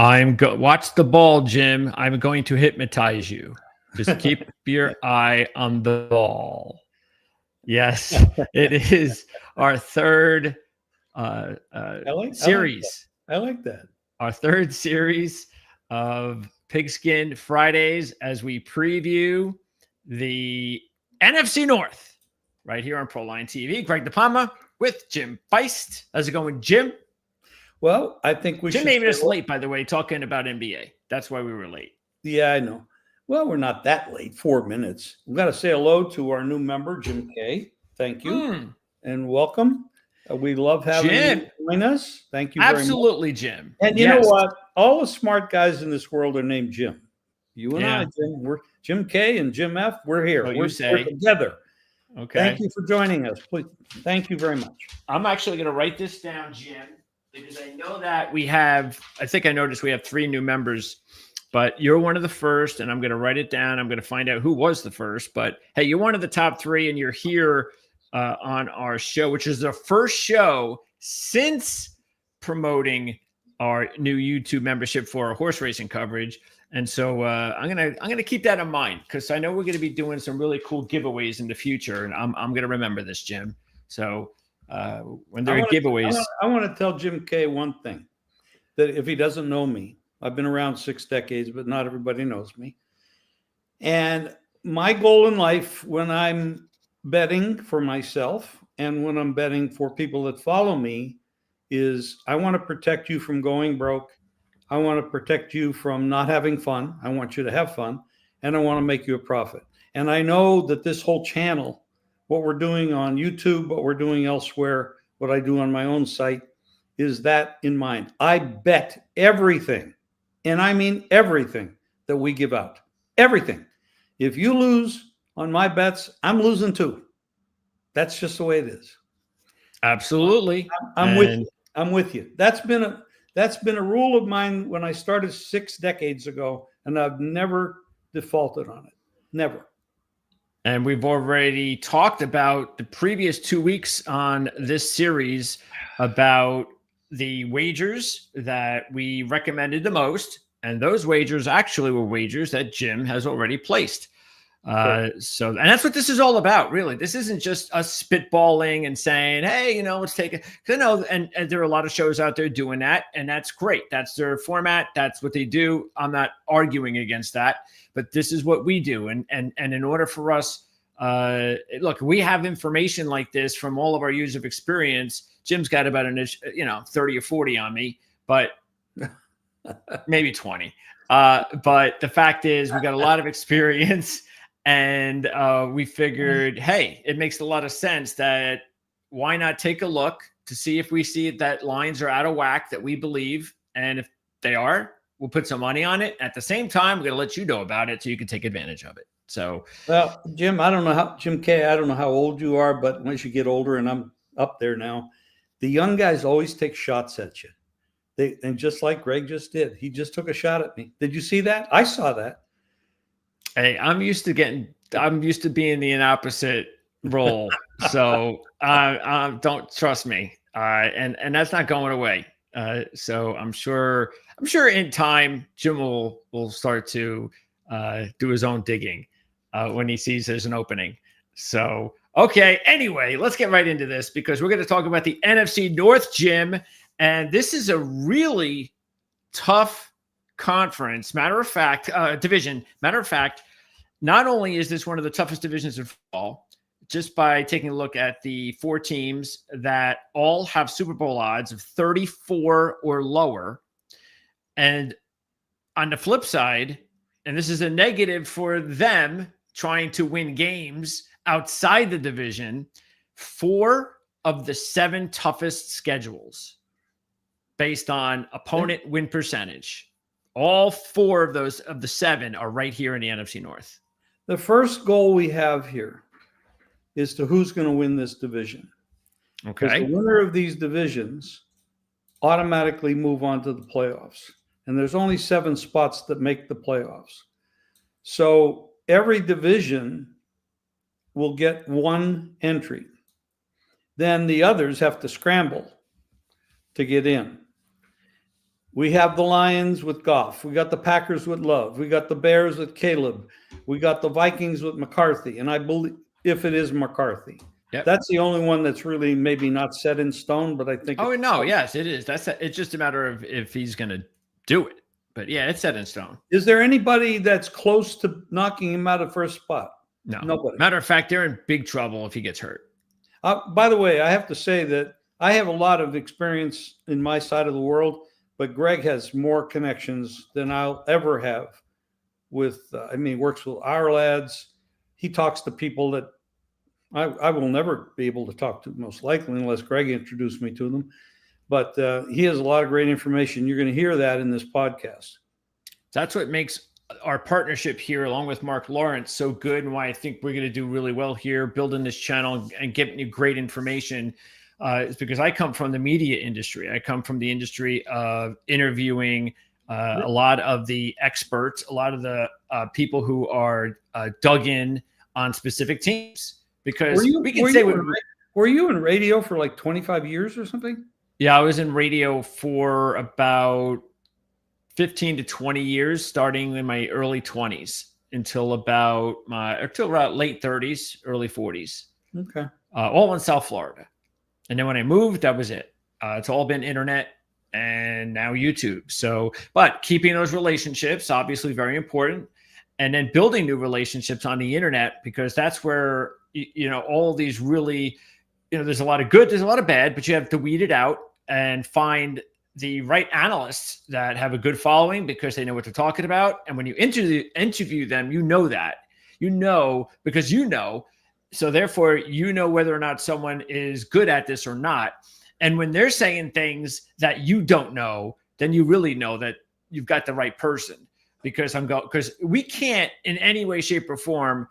Watch the ball, Jim. I'm going to hypnotize you. Just keep your eye on the ball. Yes, it is our third series. I like that. Our third series of Pigskin Fridays as we preview the NFC North right here on Proline TV. Greg DePalma with Jim Feist. How's it going, Jim? Well, I think we Jim should. made us late, by the way, talking about NBA. That's why we were late. Yeah, I know. Well, we're not that late, 4 minutes. We've got to say hello to our new member, Jim K. Thank you. And welcome. We love having you join us. Thank you very much. Absolutely, Jim. And you know what? All the smart guys in this world are named Jim. You and I, Jim. We're Jim K and Jim F. We're here. We're together. Okay. Thank you for joining us. Please. Thank you very much. I'm actually going to write this down, Jim, because I know that I think I noticed we have 3 new members, but you're one of the first, and I'm going to write it down. I'm going to find out who was the first, but hey, you're one of the top 3, and you're here on our show, which is the first show since promoting our new YouTube membership for our horse racing coverage. And so I'm gonna keep that in mind, because I know we're going to be doing some really cool giveaways in the future, and I'm going to remember this, Jim. So when there are giveaways, I want to tell Jim K one thing, that if he doesn't know me, I've been around 6 decades, but not everybody knows me. And my goal in life, when I'm betting for myself and when I'm betting for people that follow me, is I want to protect you from going broke. I want to protect you from not having fun. I want you to have fun, and I want to make you a profit. And I know that this whole channel, what we're doing on YouTube, what we're doing elsewhere, what I do on my own site, is that in mind. I bet everything, and I mean everything, that we give out. Everything. If you lose on my bets, I'm losing too. That's just the way it is. Absolutely. I'm with you. I'm with you. That's been a rule of mine when I started 6 decades ago, and I've never defaulted on it. Never. And we've already talked about the previous 2 weeks on this series about the wagers that we recommended the most. And those wagers actually were wagers that Jim has already placed. And that's what this is all about, really. This isn't just us spitballing and saying, hey, let's take it. Because I know, and there are a lot of shows out there doing that, and that's great. That's their format. That's what they do. I'm not arguing against that, but this is what we do. And in order for us, look, we have information like this from all of our years of experience. Jim's got about 30 or 40 on me, but maybe 20. But the fact is, we got a lot of experience. And we figured, hey, it makes a lot of sense that why not take a look to see if we see that lines are out of whack that we believe. And if they are, we'll put some money on it. At the same time, we're going to let you know about it so you can take advantage of it. So, well, Jim, Jim K, I don't know how old you are, but once you get older, and I'm up there now, the young guys always take shots at you. And just like Greg just did, he just took a shot at me. Did you see that? I saw that. Hey, I'm used to being in the opposite role. So don't trust me. And that's not going away. So I'm sure in time, Jim will start to do his own digging when he sees there's an opening. So, okay. Anyway, let's get right into this, because we're going to talk about the NFC North, Jim. And this is a really tough conference. Division. Matter of fact, not only is this one of the toughest divisions in football, just by taking a look at the 4 teams that all have Super Bowl odds of 34 or lower. And on the flip side, and this is a negative for them trying to win games outside the division, 4 of the 7 toughest schedules based on opponent win percentage. All 4 of those of the 7 are right here in the NFC North. The first goal we have here is to who's going to win this division. Okay. The winner of these divisions automatically move on to the playoffs. And there's only 7 spots that make the playoffs. So every division will get 1 entry. Then the others have to scramble to get in. We have the Lions with Goff. We got the Packers with Love. We got the Bears with Caleb. We got the Vikings with McCarthy. And I believe if it is McCarthy, that's the only one that's really maybe not set in stone, but I think. Oh, no. Yes, it is. It's just a matter of if he's going to do it. But yeah, it's set in stone. Is there anybody that's close to knocking him out of first spot? No. Nobody. Matter of fact, they're in big trouble if he gets hurt. By the way, I have to say that I have a lot of experience in my side of the world, but Greg has more connections than I'll ever have with, he works with our lads. He talks to people that I will never be able to talk to, most likely, unless Greg introduced me to them. But he has a lot of great information. You're going to hear that in this podcast. That's what makes our partnership here, along with Mark Lawrence, so good, and why I think we're going to do really well here, building this channel and getting you great information. Is because I come from the media industry. I come from the industry of interviewing a lot of the experts, a lot of the people who are dug in on specific teams. Because were you in radio for like 25 years or something? Yeah, I was in radio for about 15 to 20 years, starting in my early 20s until about late 30s, early 40s. Okay. All in South Florida. And then when I moved, that was it. It's all been internet and now YouTube. So, but keeping those relationships, obviously very important. And then building new relationships on the internet, because that's where, all these really, there's a lot of good, there's a lot of bad, but you have to weed it out and find the right analysts that have a good following because they know what they're talking about. And when you interview them, because so therefore, whether or not someone is good at this or not. And when they're saying things that you don't know, then you really know that you've got the right person. Because we can't in any way, shape, or form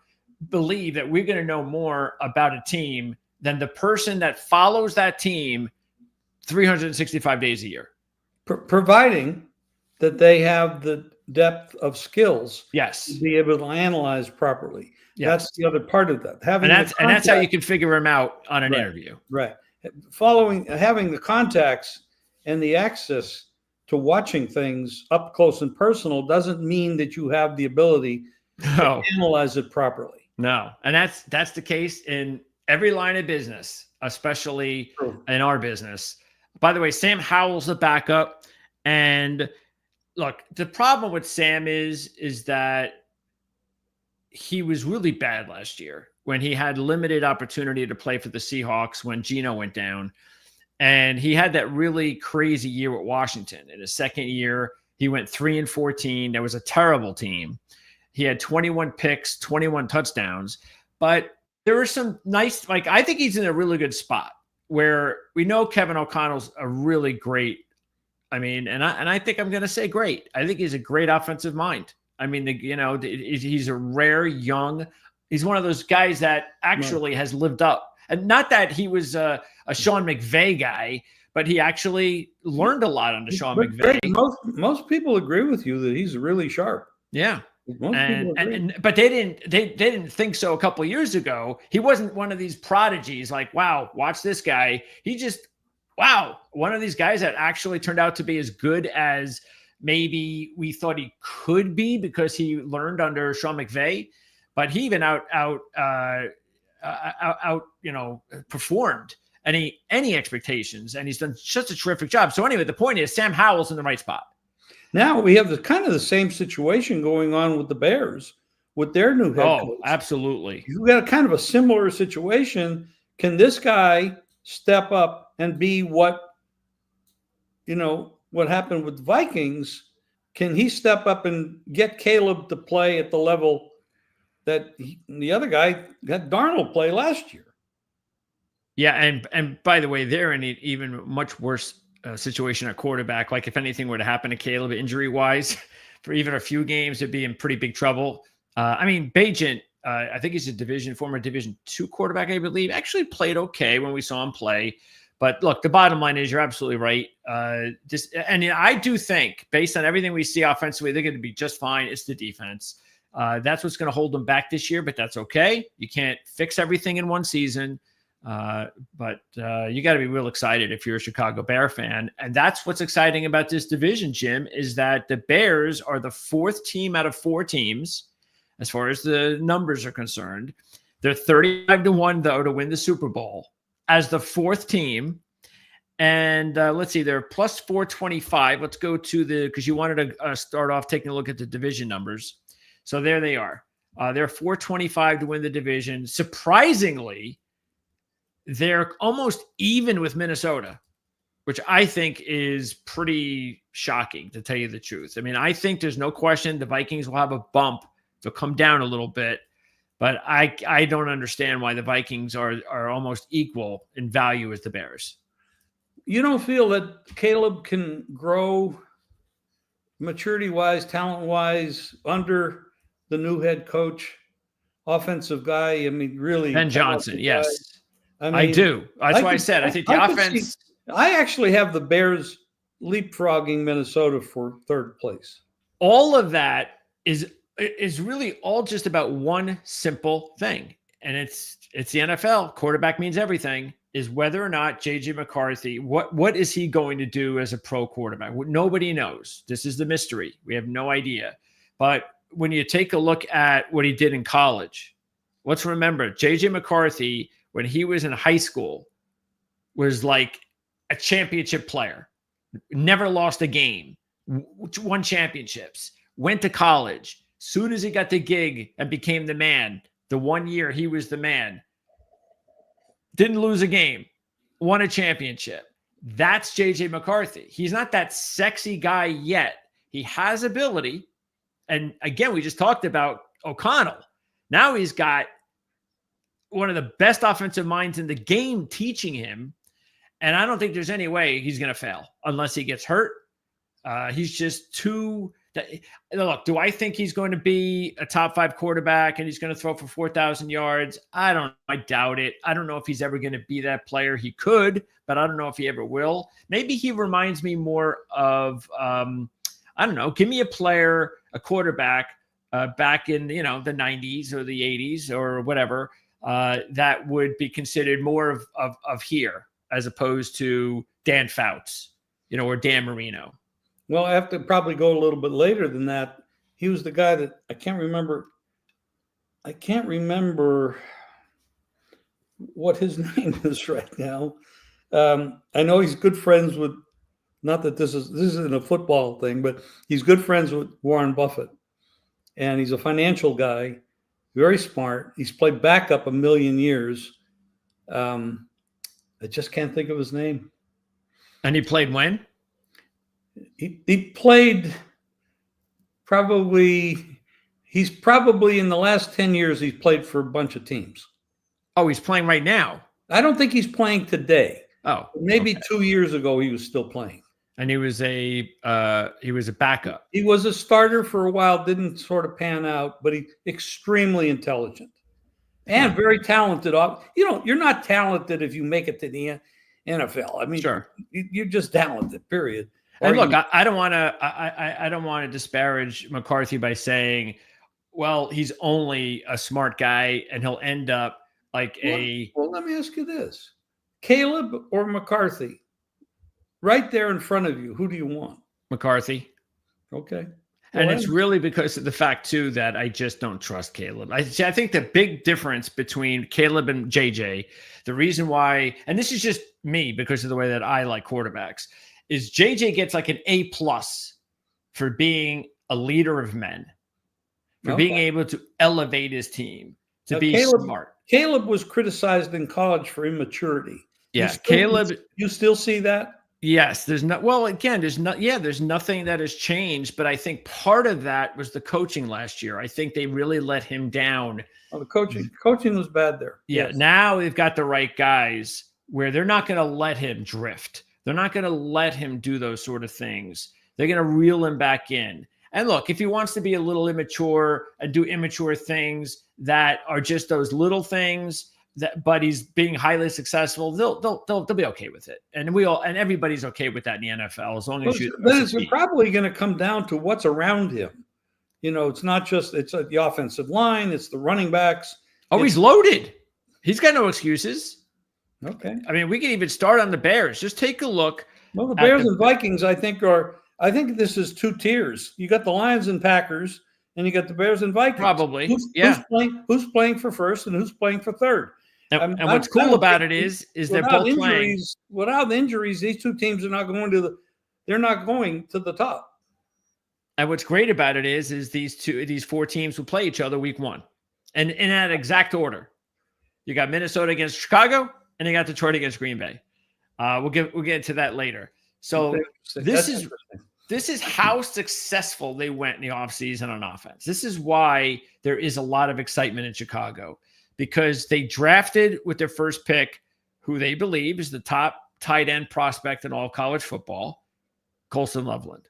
believe that we're going to know more about a team than the person that follows that team 365 days a year. Providing that they have the depth of skills, yes, to be able to analyze properly. Yes. That's the other part of that. And that's how you can figure them out on an interview. Right. Having the contacts and the access to watching things up close and personal doesn't mean that you have the ability to analyze it properly. No. And that's the case in every line of business, especially in our business. By the way, Sam Howell's the backup. And look, the problem with Sam is that he was really bad last year when he had limited opportunity to play for the Seahawks when Geno went down. And he had that really crazy year with Washington. In his second year, he went 3-14. That was a terrible team. He had 21 picks, 21 touchdowns. But there were some nice, I think he's in a really good spot where we know Kevin O'Connell's a really great, and I think I'm going to say great. I think he's a great offensive mind. He's a rare young, he's one of those guys that actually has lived up. And not that he was a Sean McVay guy, but he actually learned a lot under Sean McVay. Most people agree with you that he's really sharp. Yeah. But they didn't think so a couple of years ago. He wasn't one of these prodigies like, wow, watch this guy. He just, wow, one of these guys that actually turned out to be as good as maybe we thought he could be because he learned under Sean McVay. But he even performed any expectations, and he's done such a terrific job. So anyway, the point is Sam Howell's in the right spot. Now we have the same situation going on with the Bears with their new head coach. Oh, absolutely. You've got a kind of a similar situation. Can this guy step up and be what happened with the Vikings? Can he step up and get Caleb to play at the level that the other guy got Darnold play last year? Yeah, and by the way, they're in an even much worse situation at quarterback. Like if anything were to happen to Caleb injury-wise, for even a few games, they'd be in pretty big trouble. Bagent, I think he's a former Division II quarterback, I believe, actually played okay when we saw him play. But look, the bottom line is you're absolutely right. I do think, based on everything we see offensively, they're going to be just fine. It's the defense. That's what's going to hold them back this year, but that's okay. You can't fix everything in one season. But you got to be real excited if you're a Chicago Bear fan. And that's what's exciting about this division, Jim, is that the Bears are the fourth team out of four teams, as far as the numbers are concerned. They're 35-1, though, to win the Super Bowl as the fourth team. And let's see, they're plus 425. Let's go to because you wanted to start off taking a look at the division numbers. So there they are. They're 425 to win the division. Surprisingly, they're almost even with Minnesota, which I think is pretty shocking, to tell you the truth. I mean, I think there's no question the Vikings will have a bump. They'll come down a little bit, but I don't understand why the Vikings are almost equal in value as the Bears. You don't feel that Caleb can grow maturity-wise, talent-wise under the new head coach, offensive guy? I mean, really. Ben Johnson, yes. I do. That's why I said I think the offense. I actually have the Bears leapfrogging Minnesota for third place. All of that is really all just about one simple thing, and it's the NFL. Quarterback means everything. Is whether or not JJ McCarthy, what is he going to do as a pro quarterback? Nobody knows. This is the mystery. We have no idea. But when you take a look at what he did in college, let's remember JJ McCarthy, when he was in high school, was like a championship player, never lost a game, won championships, went to college. Soon as he got the gig and became the man, the 1 year he was the man, didn't lose a game, won a championship. That's JJ McCarthy. He's not that sexy guy yet. He has ability. And again, we just talked about O'Connell. Now he's got one of the best offensive minds in the game teaching him. And I don't think there's any way he's going to fail unless he gets hurt. He's just too. Look, do I think he's going to be a top 5 quarterback and he's going to throw for 4,000 yards? I doubt it. I don't know if he's ever going to be that player. He could, but I don't know if he ever will. Maybe he reminds me more of, I don't know, give me a player, a quarterback back in, the 90s or the 80s or whatever, that would be considered more of here as opposed to Dan Fouts, or Dan Marino. Well, I have to probably go a little bit later than that. He was the guy that I can't remember what his name is right now. I know he's good friends with, not that this isn't a football thing, but he's good friends with Warren Buffett. And he's a financial guy, very smart. He's played backup a million years. I just can't think of his name. And he played when? He played he's probably in the last 10 years, he's played for a bunch of teams. Oh, he's playing right now. I don't think he's playing today. Oh, maybe 2 years ago he was still playing. And he was a backup. He was a starter for a while, didn't sort of pan out, but he's extremely intelligent and very talented. You're not talented if you make it to the NFL. I mean, sure. You're just talented, period. And look, I don't want to disparage McCarthy by saying, well, he's only a smart guy and he'll end up like Well, let me ask you this. Caleb or McCarthy? Right there in front of you, who do you want? McCarthy. Okay. And it's really because of the fact, too, that I just don't trust Caleb. I think the big difference between Caleb and JJ, the reason why, and this is just me because of the way that I like quarterbacks, is JJ gets like an A+ for being a leader of men, for being able to elevate his team, to be smart. Caleb was criticized in college for immaturity. Yeah, Caleb. You still see that? Yes, there's nothing that has changed, but I think part of that was the coaching last year. I think they really let him down. Oh, the coaching was bad there. Yeah, yes. Now they've got the right guys where they're not going to let him drift. They're not going to let him do those sort of things. They're going to reel him back in. And look, if he wants to be a little immature and do immature things that are just those little things, but he's being highly successful, they'll be okay with it. And everybody's okay with that in the NFL as long as you. But it's probably going to come down to what's around him. It's not just the offensive line; it's the running backs. Oh, he's loaded. He's got no excuses. Okay. I mean, we can even start on the Bears. Just take a look. Well, the Bears and Vikings, I think this is two tiers. You got the Lions and Packers, and you got the Bears and Vikings. Probably. Who's playing for first and who's playing for third? And what's cool about it is they're both playing. Without injuries, these two teams are not going to the top. And what's great about it is these four teams will play each other week 1. And in that exact order. You got Minnesota against Chicago, and you got Detroit against Green Bay. We'll get into that later. So this is how successful they went in the offseason on offense. This is why there is a lot of excitement in Chicago, because they drafted with their first pick who they believe is the top tight end prospect in all college football, Colson Loveland.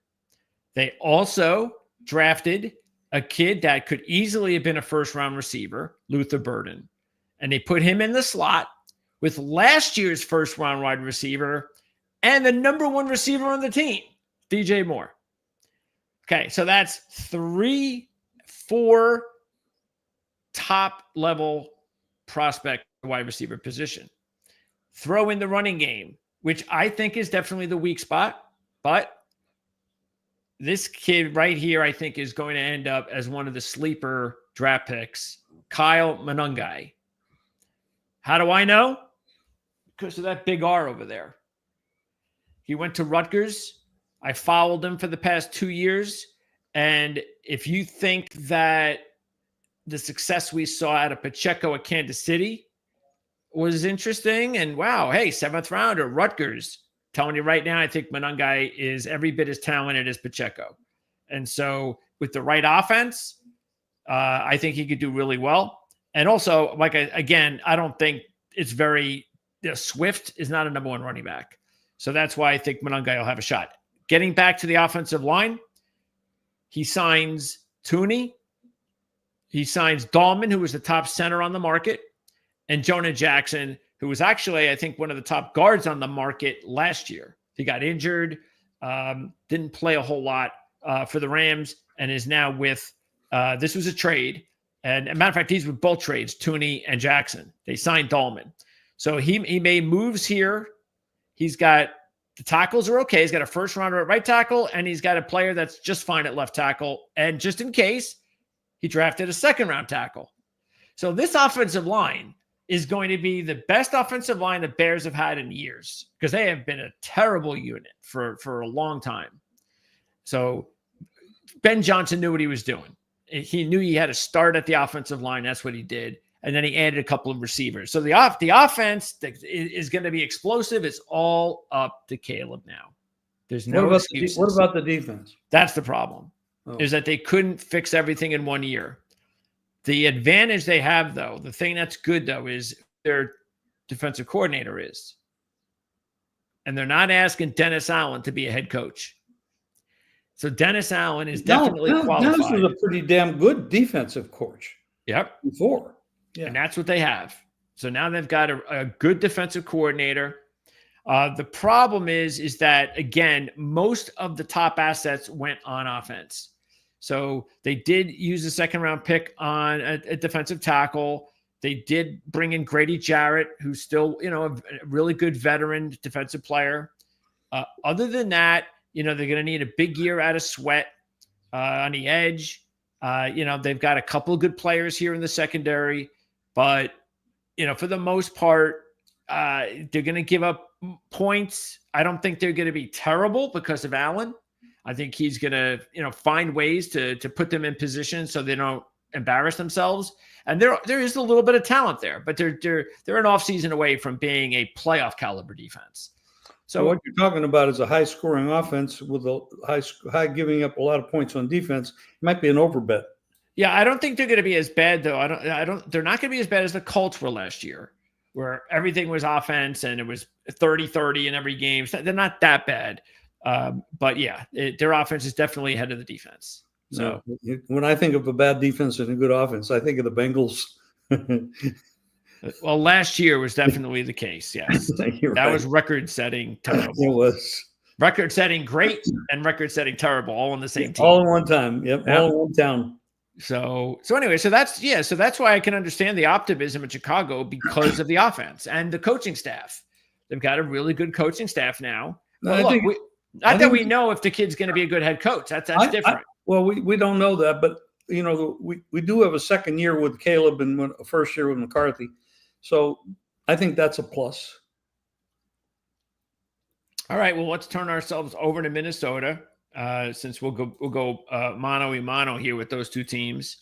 They also drafted a kid that could easily have been a first-round receiver, Luther Burden. And they put him in the slot with last year's first-round wide receiver and the number 1 receiver on the team, DJ Moore. Okay, so that's 3-4 top-level prospect wide receiver position. Throw in the running game, which I think is definitely the weak spot, but this kid right here, I think, is going to end up as one of the sleeper draft picks, Kyle Monangai. How do I know? Because of that big R over there. He went to Rutgers. I followed him for the past 2 years. And if you think that the success we saw out of Pacheco at Kansas City was interesting, and wow, hey, 7th rounder, Rutgers. Telling you right now, I think Monangai is every bit as talented as Pacheco. And so with the right offense, I think he could do really well. And also, I don't think it's very Swift is not a number 1 running back. So that's why I think Monangai will have a shot. Getting back to the offensive line, he signs Tooney. He signs Dahlman, who was the top center on the market, and Jonah Jackson, who was actually, I think, one of the top guards on the market last year. He got injured, didn't play a whole lot for the Rams, and is now with this was a trade. And as a matter of fact, these were both trades, Tooney and Jackson. They signed Dahlman. So he made moves here. He's got the tackles are okay. He's got a first rounder at right tackle, and he's got a player that's just fine at left tackle. And just in case, he drafted a 2nd-round tackle. So this offensive line is going to be the best offensive line the Bears have had in years, because they have been a terrible unit for a long time. So Ben Johnson knew what he was doing. He knew he had to start at the offensive line. That's what he did. And then he added a couple of receivers. So the offense is going to be explosive. It's all up to Caleb now. There's no excuses. What about the defense? That's the problem, is that they couldn't fix everything in 1 year. The advantage they have, though, the thing that's good, though, is their defensive coordinator is. And they're not asking Dennis Allen to be a head coach. So Dennis Allen is definitely qualified. Dennis was a pretty damn good defensive coach. Yep. Before. Yeah. And that's what they have. So now they've got a good defensive coordinator. The problem is that, again, most of the top assets went on offense. So they did use a 2nd-round pick on a defensive tackle. They did bring in Grady Jarrett, who's still, a really good veteran defensive player. Other than that, they're going to need a big year out of Sweat on the edge. They've got a couple of good players here in the secondary, but, for the most part, they're going to give up points. I don't think they're going to be terrible because of Allen. I think he's going to, find ways to put them in position so they don't embarrass themselves. And there is a little bit of talent there, but they're an offseason away from being a playoff caliber defense. So what you're talking about is a high scoring offense with a high giving up a lot of points on defense. It might be an overbet. Yeah, I don't think they're going to be as bad, though. They're not going to be as bad as the Colts were last year, where everything was offense and it was 30-30 in every game. So they're not that bad. But yeah, their offense is definitely ahead of the defense. So when I think of a bad defense and a good offense, I think of the Bengals. Well, last year was definitely the case. Yes, that was record-setting terrible. It was record-setting great and record-setting terrible, all on the same team, all in one time. Yep, all in one town. So anyway, so that's why I can understand the optimism in Chicago because of the offense and the coaching staff. They've got a really good coaching staff now. But look, not that we know if the kid's going to be a good head coach. That's different. Well, we don't know that, but we do have a second year with Caleb and a first year with McCarthy, so I think that's a plus. All right, well, let's turn ourselves over to Minnesota, since we'll go mano a mano here with those two teams.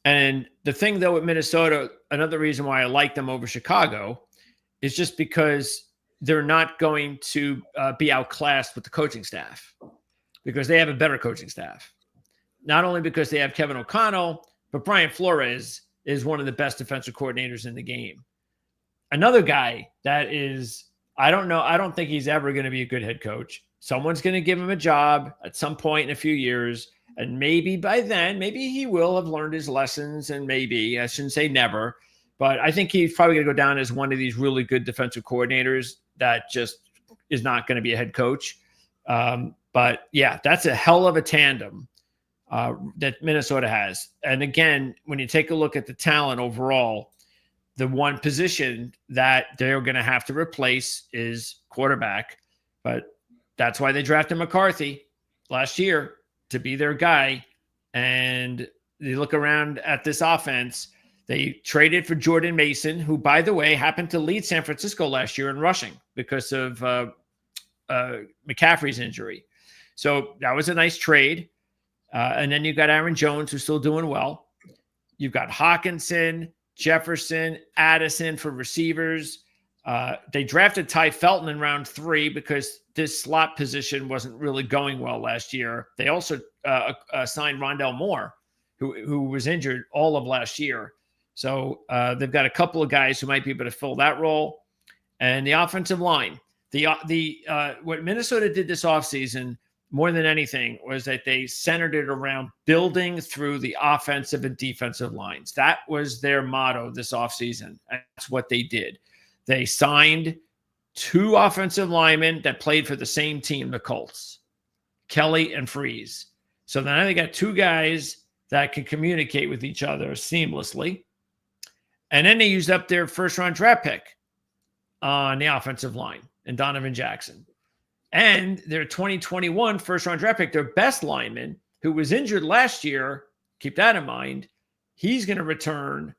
And the thing, though, with Minnesota, another reason why I like them over Chicago is just because they're not going to be outclassed with the coaching staff, because they have a better coaching staff. Not only because they have Kevin O'Connell, but Brian Flores is one of the best defensive coordinators in the game. Another guy that is, I don't think he's ever going to be a good head coach. Someone's going to give him a job at some point in a few years. And maybe by then, maybe he will have learned his lessons. And maybe, I shouldn't say never, but I think he's probably going to go down as one of these really good defensive coordinators that just is not going to be a head coach. But yeah, that's a hell of a tandem that Minnesota has. And again, when you take a look at the talent overall, the one position that they're going to have to replace is quarterback. But that's why they drafted McCarthy last year to be their guy. And you look around at this offense, they traded for Jordan Mason, who, by the way, happened to lead San Francisco last year in rushing because of McCaffrey's injury. So that was a nice trade. And then you've got Aaron Jones, who's still doing well. You've got Hawkinson, Jefferson, Addison for receivers. They drafted Ty Felton in round 3 because this slot position wasn't really going well last year. They also signed Rondell Moore, who was injured all of last year. So they've got a couple of guys who might be able to fill that role. And the offensive line, what Minnesota did this offseason more than anything was that they centered it around building through the offensive and defensive lines. That was their motto this offseason. That's what they did. They signed 2 offensive linemen that played for the same team, the Colts, Kelly and Freeze. So now they got 2 guys that can communicate with each other seamlessly. And then they used up their first-round draft pick on the offensive line and Donovan Jackson. And their 2021 first-round draft pick, their best lineman, who was injured last year, keep that in mind, he's going to return.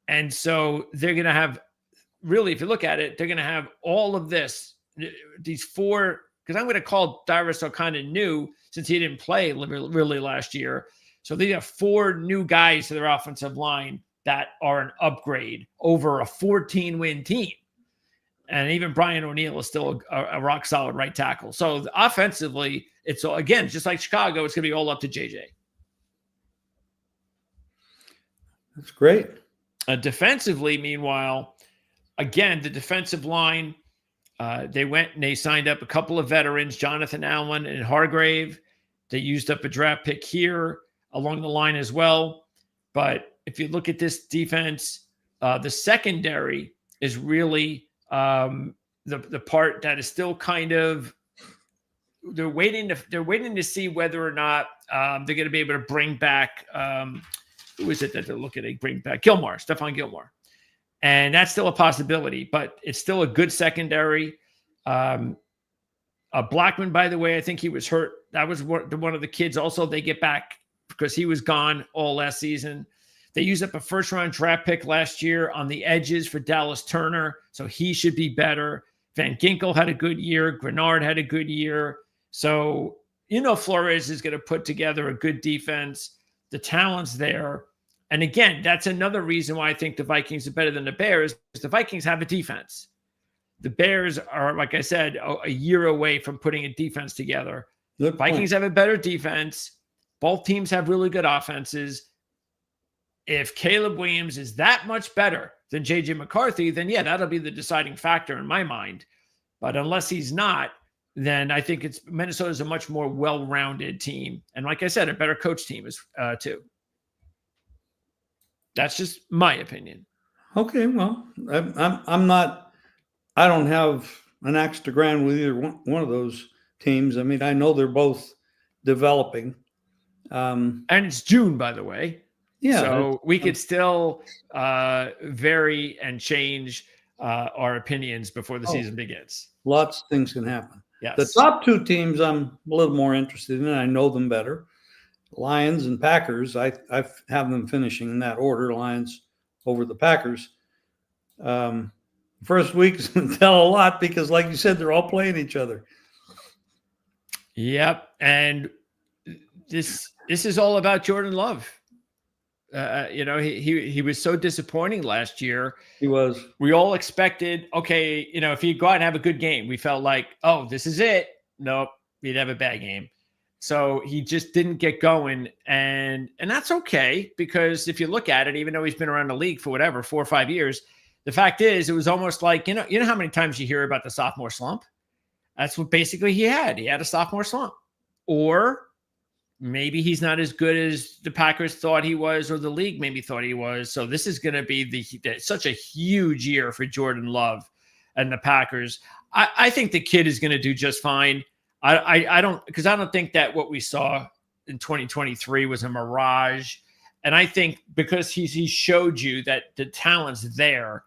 And so they're going to have, really, if you look at it, they're going to have all of this, these 4, because I'm going to call Darius kind of new since he didn't play really last year. So they have 4 new guys to their offensive line that are an upgrade over a 14-win team. And even Brian O'Neill is still a rock-solid right tackle. So offensively, it's, again, just like Chicago, it's going to be all up to JJ. That's great. Defensively, meanwhile, again, the defensive line, they went and they signed up a couple of veterans, Jonathan Allen and Hargrave. They used up a draft pick here along the line as well. But if you look at this defense, the secondary is really the part that is still kind of, they're waiting to see whether or not they're going to be able to bring back who is it that they're looking to bring back? Stephon Gilmore. And that's still a possibility, but it's still a good secondary. Blackman, by the way, I think he was hurt. That was one of the kids also they get back because he was gone all last season. They used up a first-round draft pick last year on the edges for Dallas Turner, so he should be better. Van Ginkel had a good year. Grenard had a good year. So, Flores is going to put together a good defense. The talent's there. And again, that's another reason why I think the Vikings are better than the Bears, because the Vikings have a defense. The Bears are, like I said, a year away from putting a defense together. The Vikings have a better defense. Both teams have really good offenses. If Caleb Williams is that much better than J.J. McCarthy, then yeah, that'll be the deciding factor in my mind. But unless he's not, then I think Minnesota's a much more well-rounded team. And like I said, a better coach team is too. That's just my opinion. Okay, well, I'm not, I don't have an axe to grind with either one of those teams. I mean, I know they're both developing. Um, And it's June, by the way. yeah. So we could still vary and change our opinions before the season begins. Lots of things can happen. Yes. The top two teams I'm a little more interested in. I know them better. Lions and Packers. I have them finishing in that order. Lions over the Packers. First week is going to tell a lot because, like you said, they're all playing each other. Yep. And this is all about Jordan Love. He was so disappointing last year. He was. We all expected, okay, if he'd go out and have a good game, we felt like, oh, this is it. Nope, he'd have a bad game. So he just didn't get going, and that's okay, because if you look at it, even though he's been around the league for 4 or 5 years, the fact is, it was almost like, you know how many times you hear about the sophomore slump? That's what basically he had. He had a sophomore slump. Or maybe he's not as good as the Packers thought he was, or the league maybe thought he was. So this is going to be such a huge year for Jordan Love and the Packers. I think the kid is going to do just fine. I don't think that what we saw in 2023 was a mirage. And I think because he showed you that the talent's there,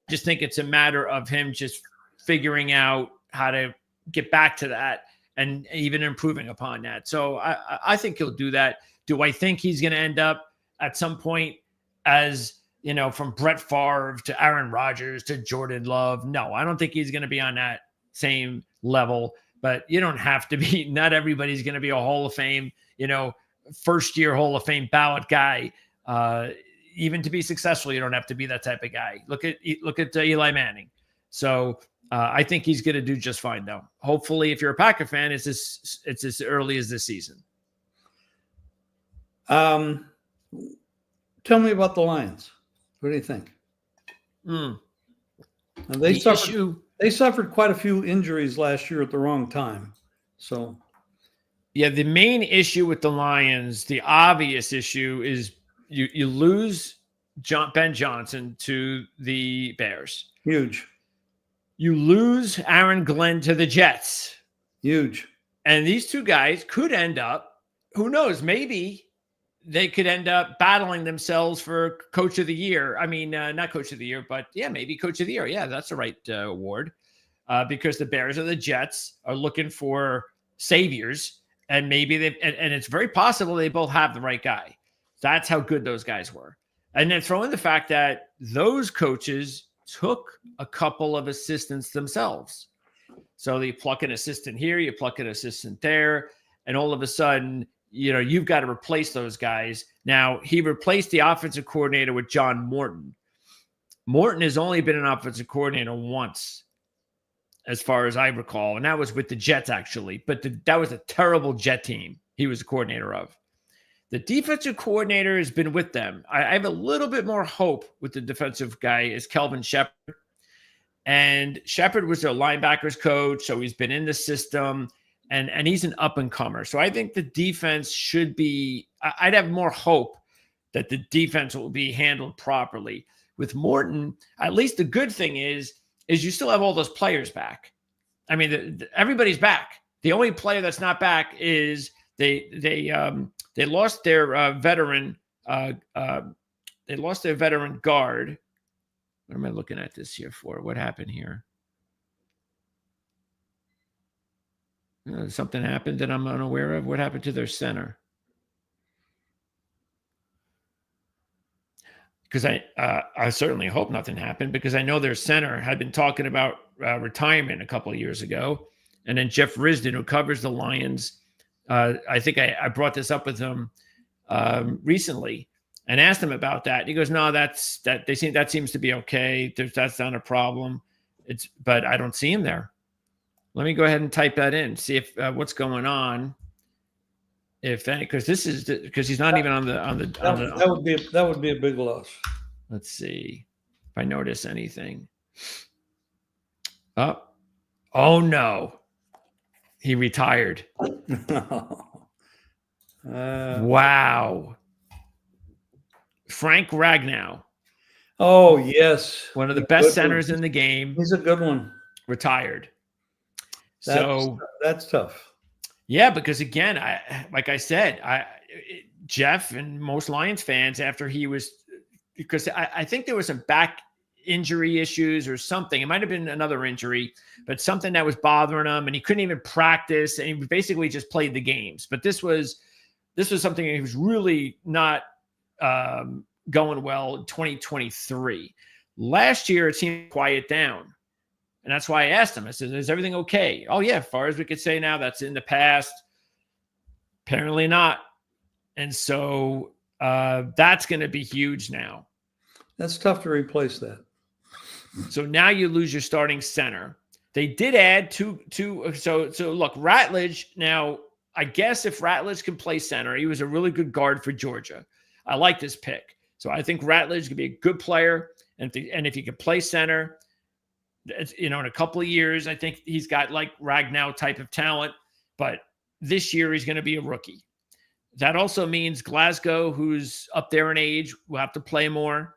I just think it's a matter of him just figuring out how to get back to that and even improving upon that. So I think he'll do that. Do I think he's going to end up at some point as, from Brett Favre to Aaron Rodgers to Jordan Love? No, I don't think he's going to be on that same level. But you don't have to be. Not everybody's going to be a Hall of Fame, first-year Hall of Fame ballot guy. Even to be successful, you don't have to be that type of guy. Look at Eli Manning. So I think he's going to do just fine, though. Hopefully, if you're a Packer fan, it's as early as this season. Tell me about the Lions. What do you think? They suffered quite a few injuries last year at the wrong time. So, yeah, the main issue with the Lions, the obvious issue, is you lose Ben Johnson to the Bears. Huge. You lose Aaron Glenn to the Jets. Huge. And these two guys could end up, who knows, maybe they could end up battling themselves for Coach of the Year. I mean, not Coach of the Year, but yeah, maybe Coach of the Year. Yeah, that's the right award. Because the Bears or the Jets are looking for saviors, and maybe and it's very possible they both have the right guy. That's how good those guys were. And then throw in the fact that those coaches took a couple of assistants themselves. So you pluck an assistant here, you pluck an assistant there, and all of a sudden, you've got to replace those guys. Now, he replaced the offensive coordinator with John Morton. Morton has only been an offensive coordinator once, as far as I recall, and that was with the Jets, actually. But that was a terrible Jet team he was a coordinator of. The defensive coordinator has been with them. I have a little bit more hope with the defensive guy is Kelvin Shepard. And Shepard was their linebackers coach, so he's been in the system, and he's an up-and-comer. So I think the defense should be – I'd have more hope that the defense will be handled properly. With Morton, at least the good thing is you still have all those players back. I mean, everybody's back. The only player that's not back is they lost their veteran. They lost their veteran guard. What am I looking at this here for? What happened here? Something happened that I'm unaware of. What happened to their center? Because I certainly hope nothing happened, because I know their center had been talking about retirement a couple of years ago. And then Jeff Risdon, who covers the Lions, I think I brought this up with him recently and asked him about that. He goes, no, that seems to be okay. That's not a problem. But I don't see him there. Let me go ahead and type that in, see if what's going on. If any, because he's not even on the. That would be a big loss. Let's see if I notice anything. Oh no, he retired. Wow. Frank Ragnow. Oh yes, one of the best centers in the game. He's a good one. Retired. That's tough. Yeah, because again, like I said, Jeff and most Lions fans after he was because I think there was some back injury issues or something. It might have been another injury, but something that was bothering him, and he couldn't even practice, and he basically just played the games. But this was something he was really not going well in 2023. Last year, it seemed to quiet down. And that's why I asked him. I said, is everything okay? Oh, yeah. As far as we could say now, that's in the past. Apparently not. And so that's going to be huge now. That's tough to replace that. So now you lose your starting center. They did add two. So look, Ratledge. Now, I guess if Ratledge can play center, he was a really good guard for Georgia. I like this pick. So I think Ratledge could be a good player. And if he can play center, in a couple of years, I think he's got like Ragnow type of talent, but this year he's going to be a rookie. That also means Glasgow, who's up there in age, will have to play more.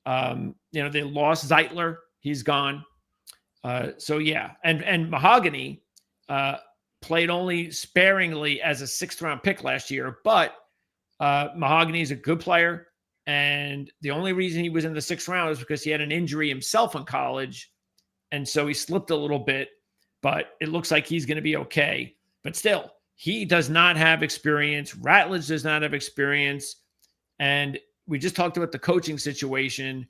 They lost Zeitler. He's gone. So yeah. And Mahogany played only sparingly as a 6th round pick last year, but Mahogany is a good player. And the only reason he was in the 6th round is because he had an injury himself in college. And so he slipped a little bit, but it looks like he's going to be okay. But still, he does not have experience. Ratledge does not have experience. And we just talked about the coaching situation.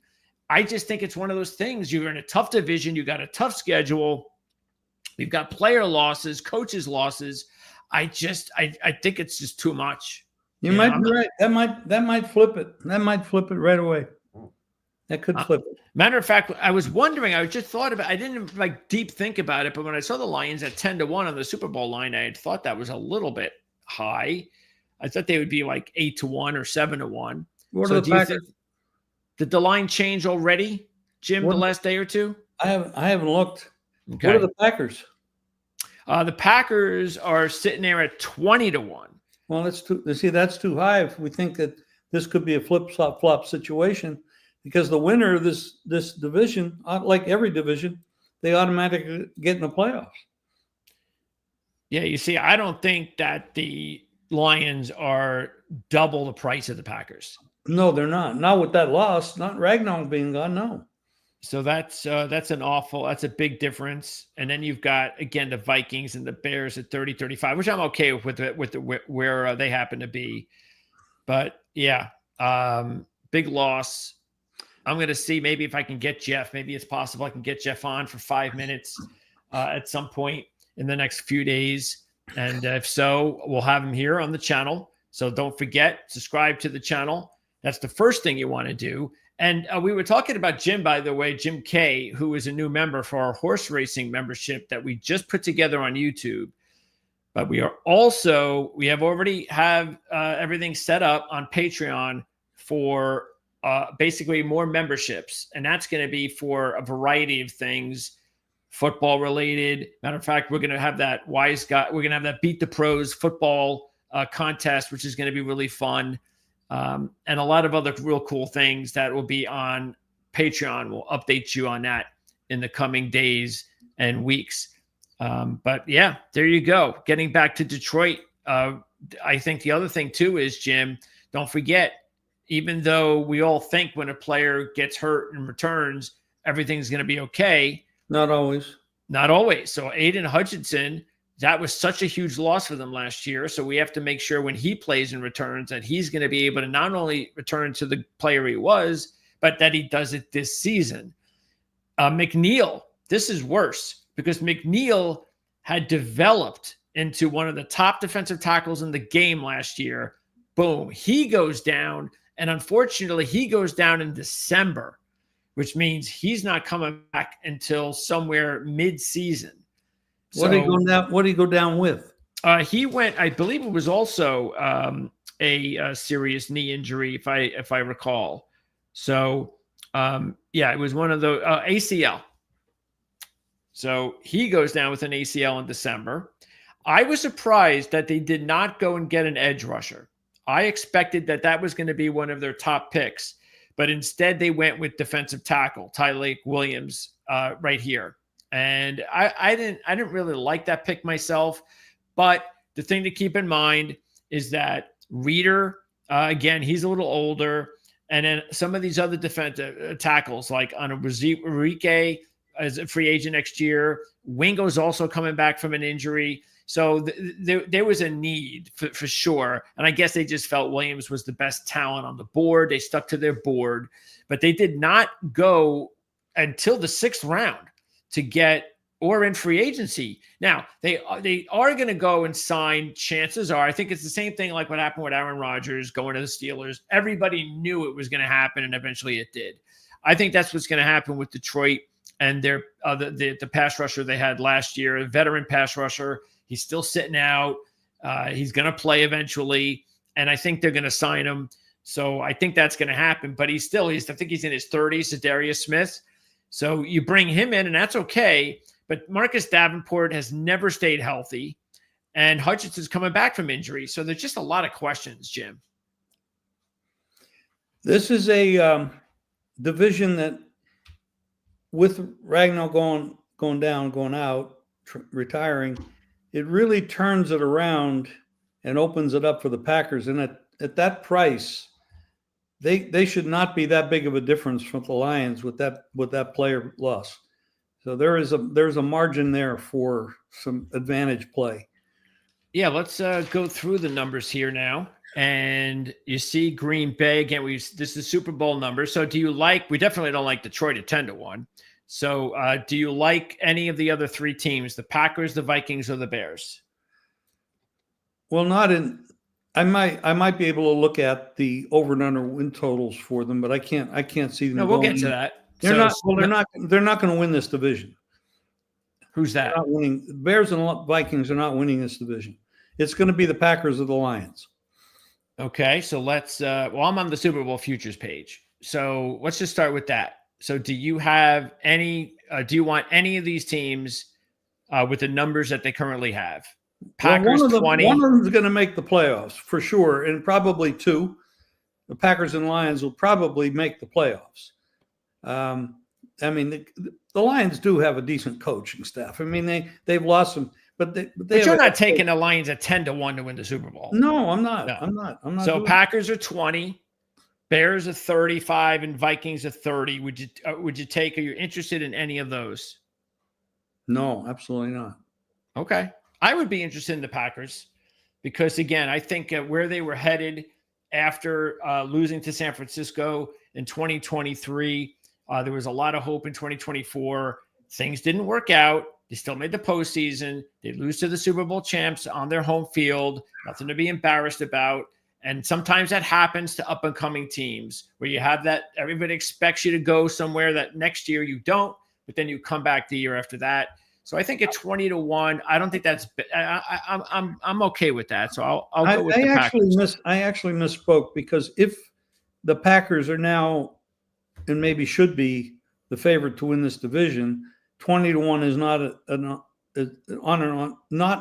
I just think it's one of those things. You're in a tough division. You got a tough schedule. We've got player losses, coaches losses. I think it's just too much. You might be right. That might flip it. That might flip it right away. That could flip it. Matter of fact, I was wondering, I just thought about, I didn't deep think about it, but when I saw the Lions at 10-1 on the Super Bowl line, I had thought that was a little bit high. I thought they would be like 8-1 or 7-1. What are the Packers? Did the line change already, Jim, the last day or two? I haven't looked. Okay. What are the Packers? The Packers are sitting there at 20-1. Well, that's too high if we think that this could be a flip-flop situation. Because the winner of this division, like every division, they automatically get in the playoffs. Yeah, you see, I don't think that the Lions are double the price of the Packers. No, they're not. Not with that loss. Not Ragnow being gone, no. So that's a big difference. And then you've got, again, the Vikings and the Bears at 30-35, which I'm okay with where they happen to be. But, yeah, big loss. I'm going to see maybe if I can get Jeff. Maybe it's possible I can get Jeff on for 5 minutes at some point in the next few days. And if so, we'll have him here on the channel. So don't forget, subscribe to the channel. That's the first thing you want to do. And we were talking about Jim, by the way, Jim K, who is a new member for our horse racing membership that we just put together on YouTube. But we have already have everything set up on Patreon for basically more memberships, and that's going to be for a variety of things, football related. Matter of fact, we're going to have that wise guy. We're going to have that Beat the Pros football contest, which is going to be really fun, and a lot of other real cool things that will be on Patreon. We'll update you on that in the coming days and weeks. But yeah, there you go. Getting back to Detroit, I think the other thing too is, Jim, don't forget. Even though we all think when a player gets hurt and returns, everything's going to be okay. Not always. Not always. So Aiden Hutchinson, that was such a huge loss for them last year. So we have to make sure when he plays and returns that he's going to be able to not only return to the player he was, but that he does it this season. McNeil, this is worse because McNeil had developed into one of the top defensive tackles in the game last year. Boom. He goes down. And unfortunately, he goes down in December, which means he's not coming back until somewhere mid-season. What did he go down with? He went, I believe it was also a serious knee injury, if I recall. So, it was one of the ACL. So he goes down with an ACL in December. I was surprised that they did not go and get an edge rusher. I expected that was going to be one of their top picks, but instead they went with defensive tackle, Tyleik Williams, right here. And I didn't really like that pick myself, but the thing to keep in mind is that Reader, again, he's a little older. And then some of these other defensive tackles, like on Enrique as a free agent next year. Wingo's also coming back from an injury. So there was a need for sure. And I guess they just felt Williams was the best talent on the board. They stuck to their board. But they did not go until the 6th round to get or in free agency. Now, they are going to go and sign, chances are. I think it's the same thing like what happened with Aaron Rodgers going to the Steelers. Everybody knew it was going to happen, and eventually it did. I think that's what's going to happen with Detroit and their the pass rusher they had last year, a veteran pass rusher. He's still sitting out. He's going to play eventually, and I think they're going to sign him. So I think that's going to happen. But I think he's in his 30s, Zadarius Smith. So you bring him in, and that's okay. But Marcus Davenport has never stayed healthy, and Hutchinson's coming back from injury. So there's just a lot of questions, Jim. This is a division that, with Ragnow going down, going out, retiring, it really turns it around and opens it up for the Packers. And at that price, they should not be that big of a difference from the Lions with that player loss. So there's a margin there for some advantage play. Yeah, let's go through the numbers here now. And you see Green Bay again. This is Super Bowl numbers. So we definitely don't like Detroit at 10-1. So do you like any of the other 3 teams, the Packers, the Vikings, or the Bears? Well, I might be able to look at the over and under win totals for them, but I can't see them. No, we'll get to that. They're not going to win this division. Who's that? They're not winning. The Bears and Vikings are not winning this division. It's going to be the Packers or the Lions. Okay, so let's I'm on the Super Bowl futures page. So let's just start with that. So do you have any do you want any of these teams with the numbers that they currently have? Packers 20. One of them is going to make the playoffs for sure, and probably 2. The Packers and Lions will probably make the playoffs. I mean, the Lions do have a decent coaching staff. I mean, they've lost some, but you're not taking the Lions at 10-1 to win the Super Bowl. No, I'm not. No. I'm not. So Packers are 20, Bears are 35, and Vikings are 30. Would you take? Are you interested in any of those? No, absolutely not. Okay, I would be interested in the Packers because again, I think where they were headed after losing to San Francisco in 2023. There was a lot of hope in 2024. Things didn't work out. They still made the postseason. They lose to the Super Bowl champs on their home field. Nothing to be embarrassed about. And sometimes that happens to up-and-coming teams where you have that everybody expects you to go somewhere that next year you don't, but then you come back the year after that. So I think at 20-1, I don't think that's. I'm okay with that. So I'll go with the Packers. I actually misspoke because if the Packers are now and maybe should be the favorite to win this division, 20-1 is not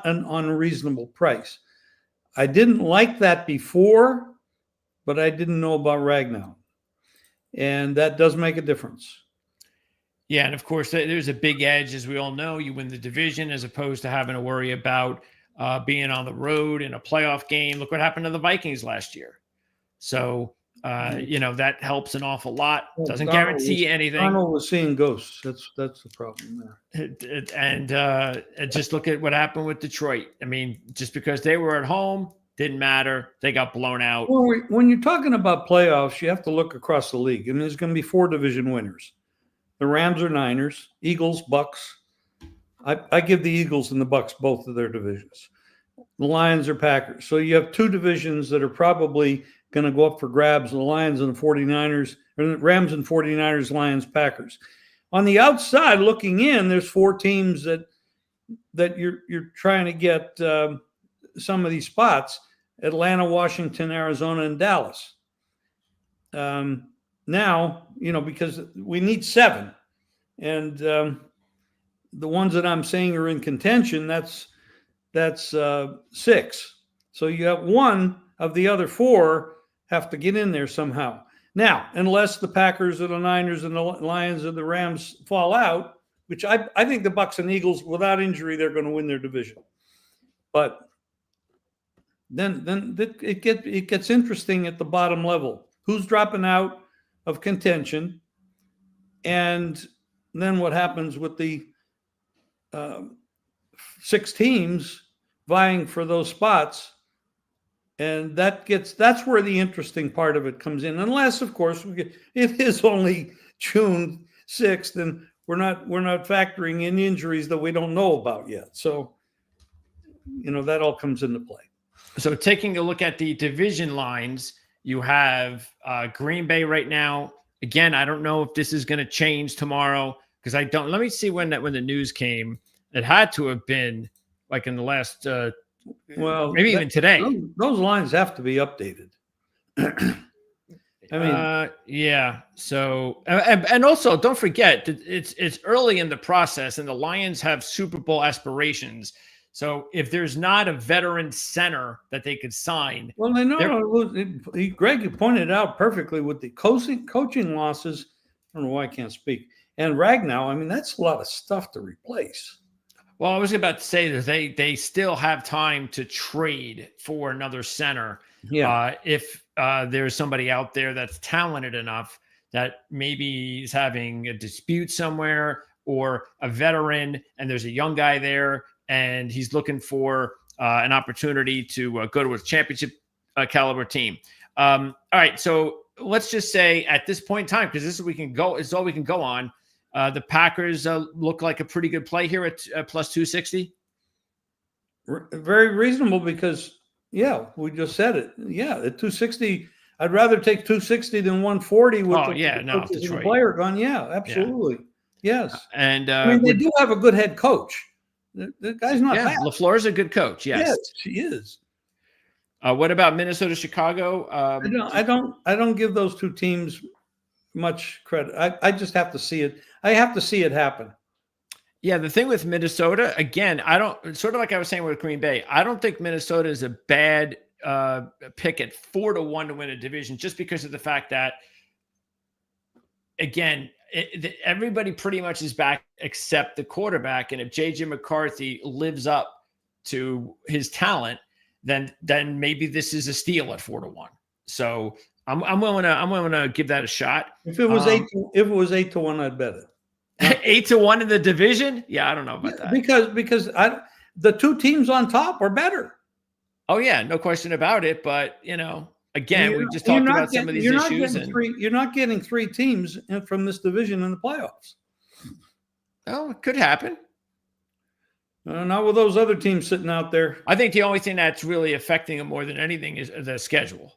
an unreasonable price. I didn't like that before, but I didn't know about Ragnow, and that does make a difference. Yeah, and of course, there's a big edge, as we all know. You win the division as opposed to having to worry about being on the road in a playoff game. Look what happened to the Vikings last year. So, that helps an awful lot. Doesn't guarantee anything. Arnold was seeing ghosts. That's the problem there. And just look at what happened with Detroit. I mean, just because they were at home, didn't matter. They got blown out. Well, when you're talking about playoffs, you have to look across the league. And there's going to be 4 division winners. The Rams are Niners, Eagles, Bucks. I give the Eagles and the Bucks both of their divisions. The Lions are Packers. So you have 2 divisions that are probably going to go up for grabs, the Lions and the 49ers, or the Rams and 49ers, Lions, Packers. On the outside, looking in, there's 4 teams that you're trying to get some of these spots: Atlanta, Washington, Arizona, and Dallas. Now, because we need 7, and the ones that I'm saying are in contention, that's 6. So you have 1 of the other 4 have to get in there somehow. Now, unless the Packers or the Niners and the Lions and the Rams fall out, which I think the Bucks and Eagles, without injury, they're going to win their division. But then it gets interesting at the bottom level. Who's dropping out of contention, and then what happens with the 6 teams vying for those spots, and that's where the interesting part of it comes in. Unless, of course, it is only June 6th, and we're not factoring in injuries that we don't know about yet. So, that all comes into play. So taking a look at the division lines, you have Green Bay right now. Again, I don't know if this is going to change tomorrow because I don't. Let me see when the news came. It had to have been like in the last, maybe even today. Those lines have to be updated. I mean, yeah. So, and also don't forget that it's early in the process, and the Lions have Super Bowl aspirations. So if there's not a veteran center that they could sign, well, I know Greg, you pointed out perfectly with the coaching losses. I don't know why I can't speak. And Ragnow, I mean, that's a lot of stuff to replace. Well, I was about to say that they still have time to trade for another center. Yeah. If there's somebody out there that's talented enough that maybe is having a dispute somewhere, or a veteran and there's a young guy there and he's looking for an opportunity to go to a championship caliber team. All right, so let's just say at this point in time, because this is all we can go on. The Packers look like a pretty good play here at plus 260. Very reasonable because, we just said it. Yeah, at 260, I'd rather take 260 than 140 with the player gone. Yeah, absolutely. Yeah. Yes. And I mean, they do have a good head coach. The guy's not bad. LaFleur is a good coach. Yes, he is. What about Minnesota, Chicago? I don't give those two teams much credit. I just have to see it. I have to see it happen. Yeah, the thing with Minnesota, again, I don't, sort of like I was saying with Green Bay, I don't think Minnesota is a bad pick at 4-1 to win a division, just because of the fact that, again, everybody pretty much is back except the quarterback. And if J.J. McCarthy lives up to his talent, then maybe this is a steal at 4-1. So I'm willing to give that a shot. If it was 8-1, I'd bet it. 8-1 in the division? Yeah, I don't know about that. Because the two teams on top are better. Oh yeah, no question about it. But again, we just talked about some of these issues. You're not getting 3 teams from this division in the playoffs. Oh, it could happen. Not with those other teams sitting out there. I think the only thing that's really affecting them more than anything is the schedule.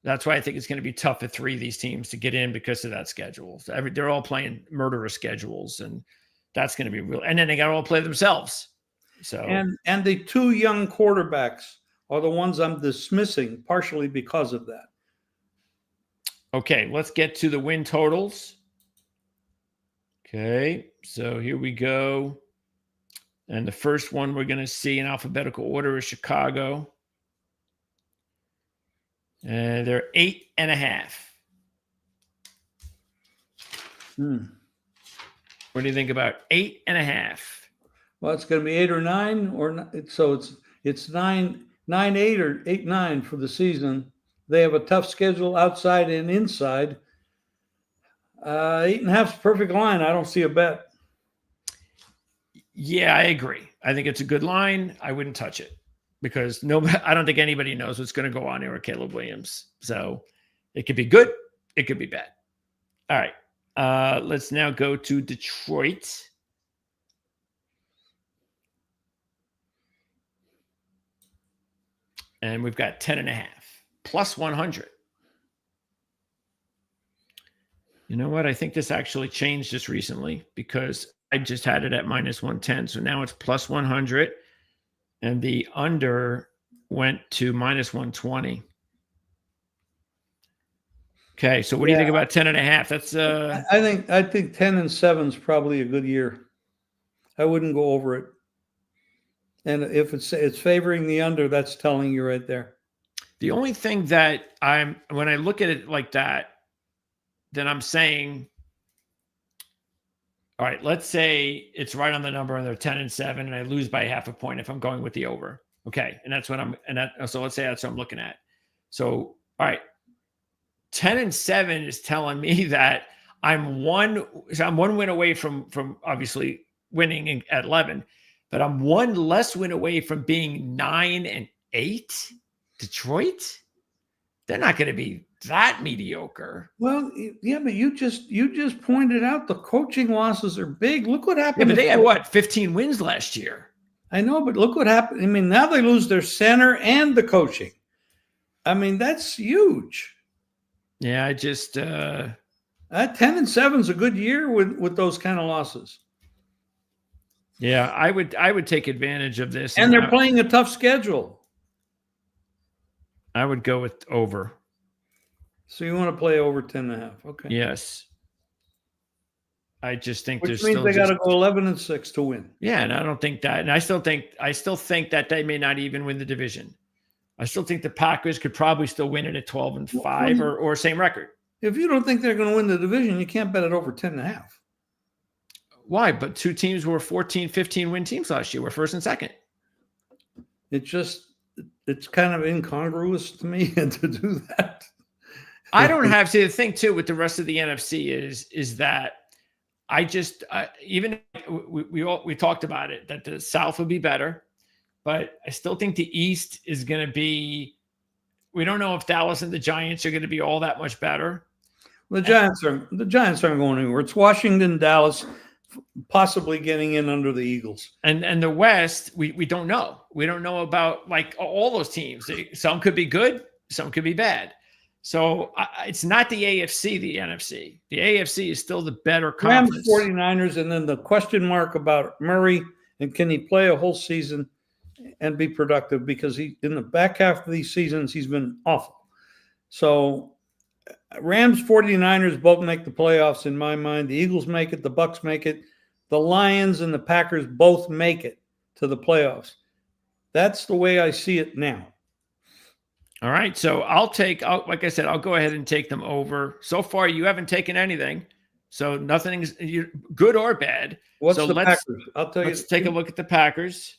That's why I think it's going to be tough for 3 of these teams to get in because of that schedule. So they're all playing murderous schedules, and that's going to be real. And then they got to all play themselves. So and the 2 young quarterbacks are the ones I'm dismissing partially because of that. Okay, let's get to the win totals. Okay, so here we go. And the first one we're going to see in alphabetical order is Chicago. And they're 8.5. What do you think about 8.5? Well, it's going to be 8 or 9, so it's 9, 8 or 8, 9 for the season. They have a tough schedule outside and inside. 8.5 is a perfect line. I don't see a bet. Yeah, I agree. I think it's a good line. I wouldn't touch it because I don't think anybody knows what's going to go on here with Caleb Williams. So it could be good. It could be bad. All right. Let's now go to Detroit. And we've got 10.5 plus 100. You know what? I think this actually changed just recently because I just had it at minus 110. So now it's plus 100. And the under went to minus 120. Okay. So what do you think about 10.5? That's I think 10 and 7 is probably a good year. I wouldn't go over it. And if it's favoring the under, that's telling you right there. The only thing that when I look at it like that, then I'm saying, all right, let's say it's right on the number and they're 10 and 7 and I lose by half a point if I'm going with the over. Okay, and that's what so let's say that's what I'm looking at. So all right, 10-7 is telling me that I'm one win away from obviously winning at 11, but I'm one less win away from being 9-8. Detroit, they're not going to be that mediocre. Well, yeah, but you just pointed out the coaching losses are big. Look what Yeah, happened. but they had what, 15 wins last year. I know, but look what happened. I mean, now they lose their center and the coaching. I mean, that's huge. Yeah, I just 10-7 is a good year with those kind of losses. Yeah, I would take advantage of this. And they're playing a tough schedule. I would go with over. So you want to play over 10.5? Okay. Yes. I just think Which means still they got to go 11-6 to win. Yeah, and I don't think that. And I still think that they may not even win the division. I still think the Packers could probably still win it at 12-5 or same record. If you don't think they're going to win the division, you can't bet it over 10.5. Why? But two teams were 14, 15 win teams last year. We're first and second. It's kind of incongruous to me to do that. I don't have to think too with the rest of the NFC is that I just even we talked about it that the South would be better, but I still think the East is going to be. We don't know if Dallas and the Giants are going to be all that much better. The Giants aren't going anywhere. It's Washington, Dallas, possibly getting in under the Eagles. And the West, we don't know. We don't know about like all those teams. Some could be good, some could be bad. So it's not the AFC, the NFC. The AFC is still the better conference. Rams, 49ers, and then the question mark about Murray and can he play a whole season and be productive, because in the back half of these seasons he's been awful. So Rams, 49ers both make the playoffs in my mind. The Eagles make it, the Bucks make it, the Lions and the Packers both make it to the playoffs. That's the way I see it now. All right, so like I said, I'll go ahead and take them over. So far, you haven't taken anything, so nothing's good or bad. What's so the Packers? I'll tell you. Let's take a look at the Packers,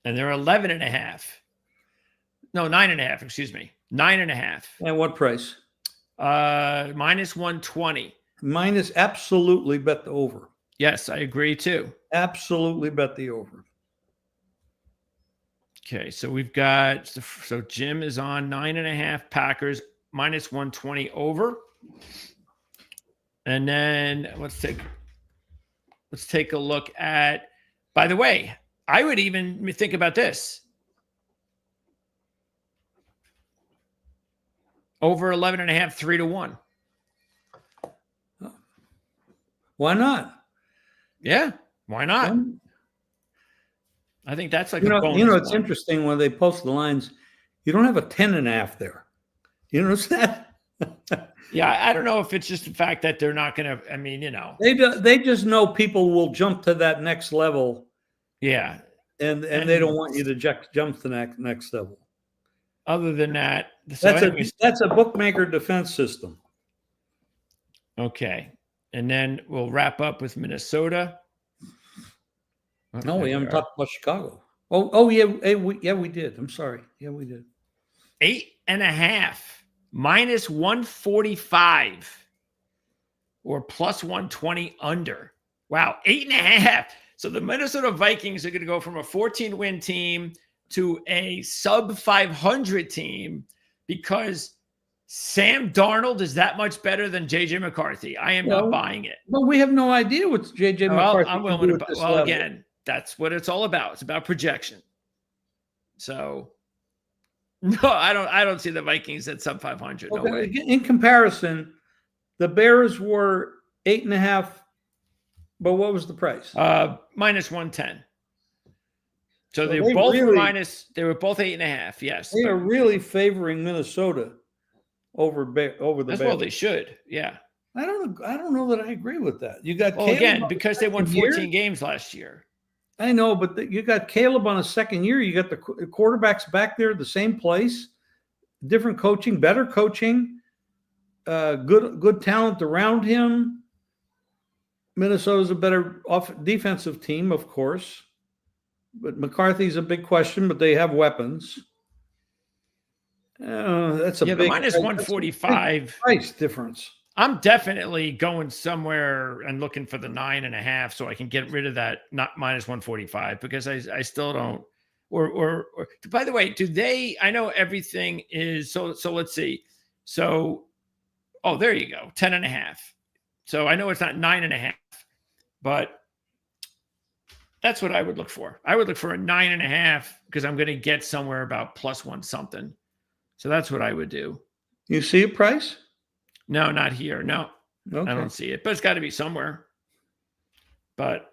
and they're 11.5. No, 9.5. Excuse me, 9.5. And what price? Minus 120. Minus, absolutely bet the over. Yes, I agree too. Absolutely bet the over. Okay, so we've got Jim is on 9.5 Packers minus 120 over, and then let's take a look at. By the way, I would even think about this over 11.5, 3-1. Why not? Yeah, why not? I think that's like a bonus it's interesting when they post the lines. You don't have a 10.5 there. You notice that? Yeah, I don't know if it's just the fact that they're not going to. I mean, they just know people will jump to that next level. Yeah, and they don't want you to jump to the next level. Other than that, that's a bookmaker defense system. Okay, and then we'll wrap up with Minnesota. No, we haven't talked about Chicago. Oh yeah, we did. I'm sorry. Yeah, we did. 8.5 minus 145 or plus 120 under. Wow, 8.5. So the Minnesota Vikings are going to go from a 14-win team to a sub 500 team because Sam Darnold is that much better than JJ McCarthy. I am not buying it. But we have no idea what JJ McCarthy I'm willing to. Well, again, that's what it's all about. It's about projection. So, no, I don't see the Vikings at sub 500. Okay. No way. In comparison, the Bears were 8.5. But what was the price? Minus 110. So they were both minus. They were both 8.5. Yes, they are really favoring Minnesota over the Bears. Well, they should. Yeah. I don't know that I agree with that. You got again because they won 14 games last year. I know, but you got Caleb on a second year. You got the quarterbacks back there, the same place, different coaching, better coaching, good talent around him. Minnesota's a better defensive team, of course. But McCarthy's a big question, but they have weapons. That's a the big minus 145 price difference. I'm definitely going somewhere and looking for the 9.5 so I can get rid of that not minus 145 because I still don't. Or by the way, do they? I know everything is so. So let's see. So, oh, there you go, 10.5. So I know it's not 9.5, but that's what I would look for. I would look for a 9.5 because I'm going to get somewhere about plus one something. So that's what I would do. You see a price? No, not here. No, Okay. I don't see it, but it's got to be somewhere. But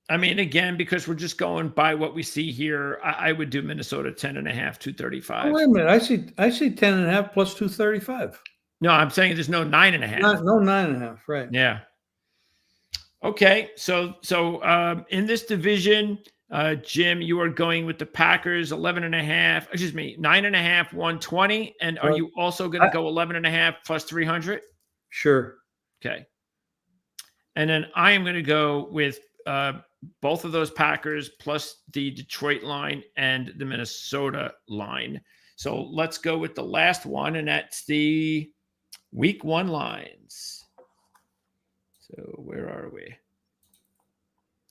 I mean, again, because we're just going by what we see here, I would do Minnesota 10.5, 235. Oh, wait a minute. I see 10.5 plus 235. No, I'm saying there's no 9.5. No 9.5, right? Yeah. Okay. So in this division, Jim, you are going with the Packers 11.5. Excuse me, 9.5, 120. And are you also going to go 11.5 plus 300? Sure. Okay. And then I am going to go with both of those Packers plus the Detroit line and the Minnesota line. So let's go with the last one, and that's the week 1 lines. So where are we?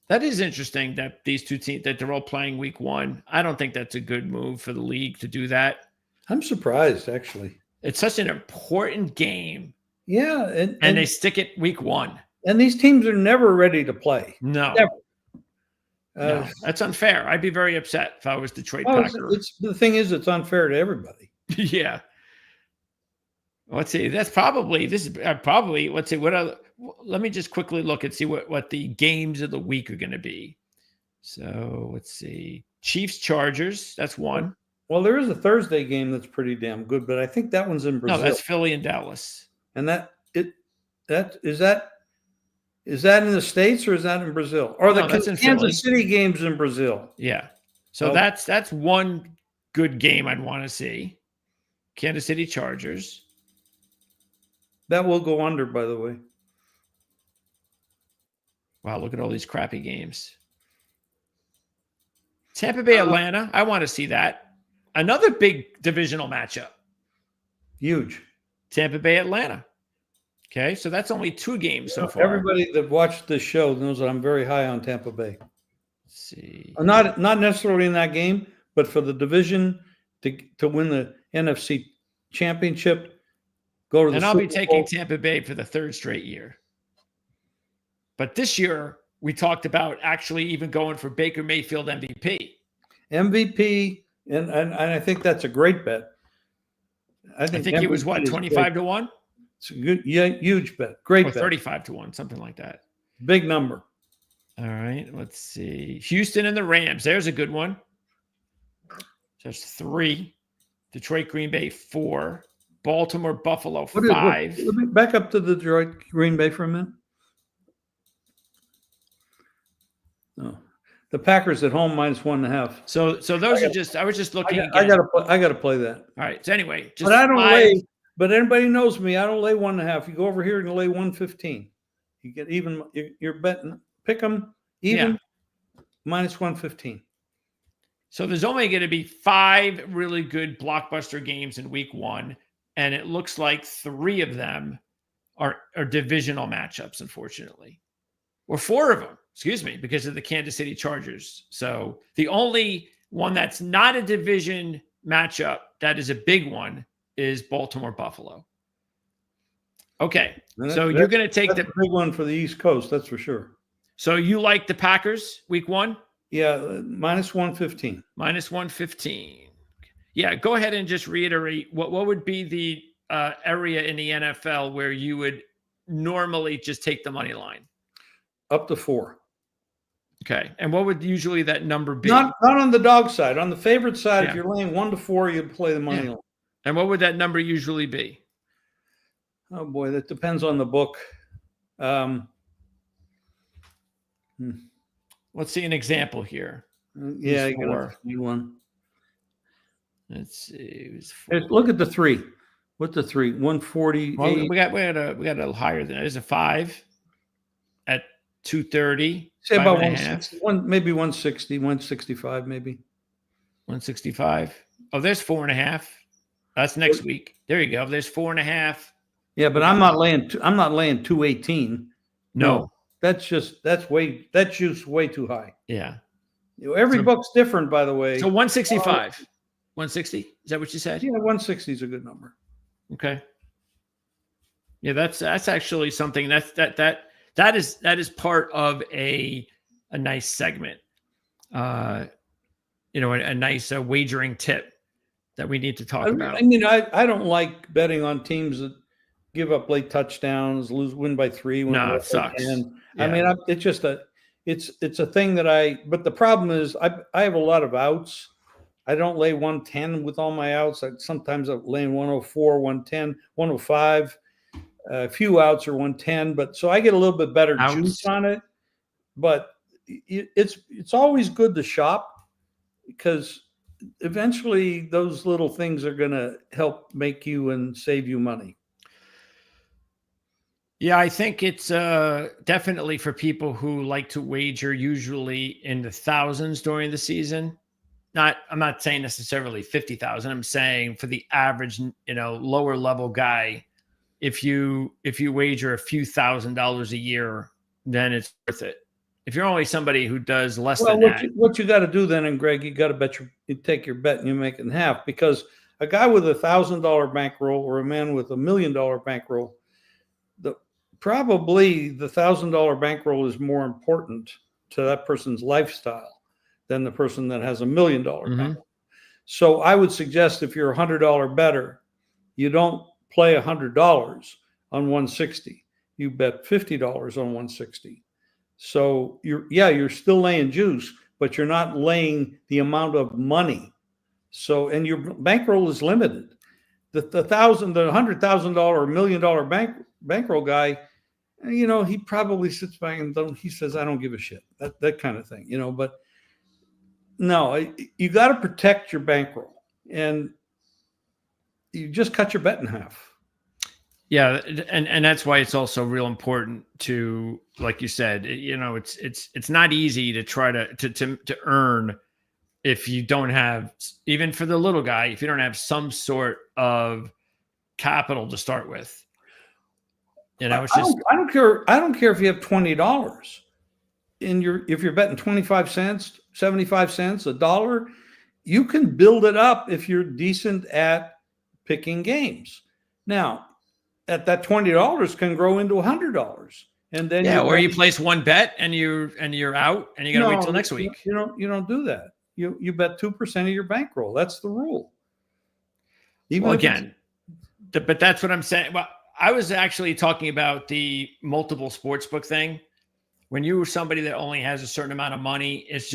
That is interesting that these two teams, that they're all playing week 1. I don't think that's a good move for the league to do that. I'm surprised, actually. It's such an important game. Yeah. And they stick it week 1. And these teams are never ready to play. No. Never. No, that's unfair. I'd be very upset if I was Detroit Packer. The thing is, it's unfair to everybody. Yeah. Let's see. Let's see let me just quickly look and see what the games of the week are going to be. So let's see. Chiefs, Chargers. That's one. Well, there is a Thursday game that's pretty damn good, but I think that one's in Brazil. No, that's Philly and Dallas. And is that in the States or is that in Brazil? Or the Kansas City games in Brazil? Yeah. So that's one good game I'd want to see. Kansas City Chargers. That will go under, by the way. Wow, look at all these crappy games. Tampa Bay, Atlanta. I want to see that. Another big divisional matchup. Huge. Tampa Bay, Atlanta. Okay, so that's only 2 games so far. Everybody that watched this show knows that I'm very high on Tampa Bay. Let's see. Not necessarily in that game, but for the division to win the NFC championship, go to the And I'll Super be taking Bowl. Tampa Bay for the 3rd straight year. But this year, we talked about actually even going for Baker Mayfield MVP. MVP, and I think that's a great bet. I think he was, 25 to 1? It's a good, huge bet. Great or bet. 35 to 1, something like that. Big number. All right, let's see. Houston and the Rams. There's a good one. There's 3. Detroit, Green Bay, 4. Baltimore, Buffalo, 5. Let me back up to the Detroit, Green Bay for a minute. No. The Packers at home -1.5. So those are just. I was just looking. I gotta play that. All right. So anyway, but I don't lay. But everybody knows me. I don't lay 1.5. You go over here and lay 115. You get even. You're betting. Pick them even. -115. So there's only going to be 5 really good blockbuster games in week 1, and it looks like 3 of them are divisional matchups, unfortunately, or 4 of them. Excuse me, because of the Kansas City Chargers. So the only one that's not a division matchup that is a big one is Baltimore Buffalo. Okay, so you're going to take the big one for the East Coast, that's for sure. So you like the Packers week 1? Yeah, -115. -115. Yeah, go ahead and just reiterate what would be the area in the NFL where you would normally just take the money line? Up to 4. Okay. And what would usually that number be? Not on the dog side. On the favorite side, if you're laying 1 to 4, you'd play the money line. And what would that number usually be? Oh boy, that depends on the book. Let's see an example here. Yeah, you got one. Let's see. Look at the 3. What's the 3? 140. Well, we got a little higher than that. There's a 5 at 230. Say five about and a half. 160, maybe 160, 165, maybe. 165. Oh, there's 4.5. That's next week. There you go. There's 4.5. Yeah, but I'm not laying 218. No. That's just way too high. Yeah. Every book's different, by the way. So 165. 160. Is that what you said? Yeah, 160 is a good number. Okay. Yeah, that's actually something that is part of a nice segment. A nice wagering tip that we need to talk about. I mean, I don't like betting on teams that give up late touchdowns, win by 3. No, it sucks. Yeah. I mean, it's just it's a thing that but the problem is I have a lot of outs. I don't lay 110 with all my outs. Sometimes I'm laying 104, 110, 105. A few outs are 110, but so I get a little bit better juice on it. But it's always good to shop, because eventually those little things are going to help make you and save you money. Yeah, I think it's definitely for people who like to wager usually in the thousands during the season. I'm not saying necessarily 50,000. I'm saying for the average, lower level guy, if you wager a few $1,000s a year, then it's worth it. If you're only somebody who does less than that, what you got to do then, and Greg, you got to you take your bet and you make it in half, because a guy with $1,000 bankroll or a man with $1 million bankroll, probably the $1,000 bankroll is more important to that person's lifestyle than the person that has $1 million bankroll. So I would suggest, if you're $100 better, you don't play $100 on 160. You bet $50 on 160. So you're still laying juice, but you're not laying the amount of money. So, and your bankroll is limited. The $100,000 or $1 million bankroll guy, he probably sits back and he says, I don't give a shit. That kind of thing, but no, you got to protect your bankroll, and you just cut your bet in half. Yeah, and that's why it's also real important to, like you said, it's not easy to try to earn if you don't have, even for the little guy, if you don't have some sort of capital to start with. It's just, I don't care if you have $20 if you're betting 25 cents, 75 cents, $1, you can build it up if you're decent at picking games. Now, at that $20 can grow into $100, and then or you place one bet and you're out, and you got to wait till next week. You don't do that. You bet 2% of your bankroll. That's the rule. But that's what I'm saying. Well, I was actually talking about the multiple sportsbook thing. When you're somebody that only has a certain amount of money, it's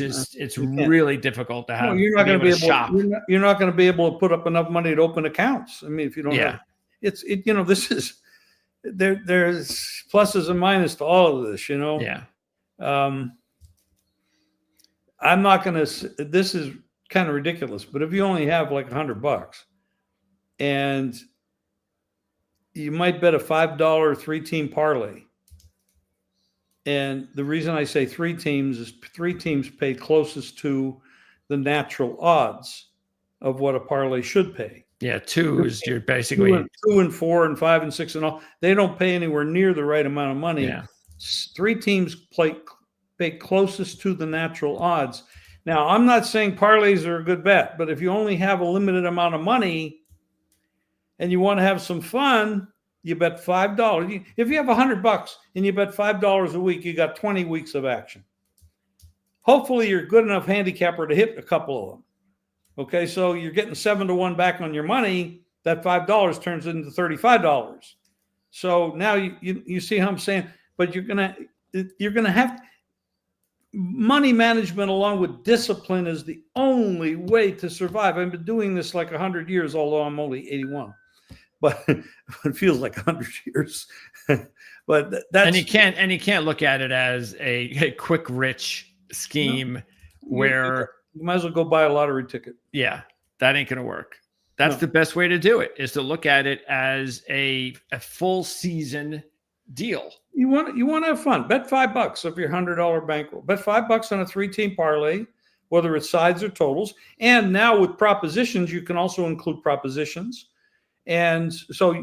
really difficult to have. You're not going to be able to shop. You're not going to be able to put up enough money to open accounts. I mean, if you don't have, this is there's pluses and minuses to all of this. Yeah. I'm not going to. This is kind of ridiculous, but if you only have like $100, and you might bet a $5 3-team parlay. And the reason I say 3 teams is 3 teams pay closest to the natural odds of what a parlay should pay. Yeah, 2 is you're basically 2 and 4 and 5 and 6 and all. They don't pay anywhere near the right amount of money. Yeah. 3 teams pay closest to the natural odds. Now, I'm not saying parlays are a good bet, but if you only have a limited amount of money and you want to have some fun, you bet $5. If you have $100 and you bet $5 a week, you got 20 weeks of action. Hopefully, you're good enough handicapper to hit a couple of them. Okay, so you're getting 7-1 back on your money. That $5 turns into $35. So now you see how I'm saying. But you're gonna have money management along with discipline is the only way to survive. I've been doing this like 100 years, although I'm only 81. But it feels like 100 years. But that's, and you can't look at it as a quick rich scheme where you might as well go buy a lottery ticket. Yeah, that ain't gonna work. That's the best way to do it, is to look at it as a full season deal. You want to have fun. Bet $5 of your $100 bankroll. Bet $5 on a 3-team parlay, whether it's sides or totals. And now with propositions, you can also include propositions. And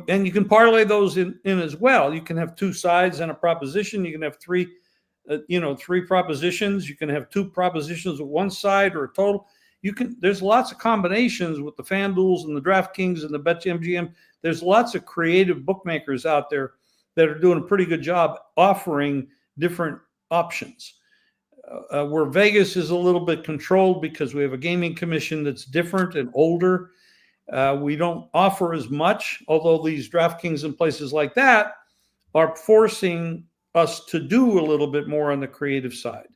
you can parlay those in as well. You can have 2 sides and a proposition. You can have 3 propositions. You can have 2 propositions with 1 side or a total. There's lots of combinations with the FanDuels and the DraftKings and the BetMGM. There's lots of creative bookmakers out there that are doing a pretty good job offering different options. Where Vegas is a little bit controlled because we have a gaming commission that's different and older. We don't offer as much, although these DraftKings and places like that are forcing us to do a little bit more on the creative side.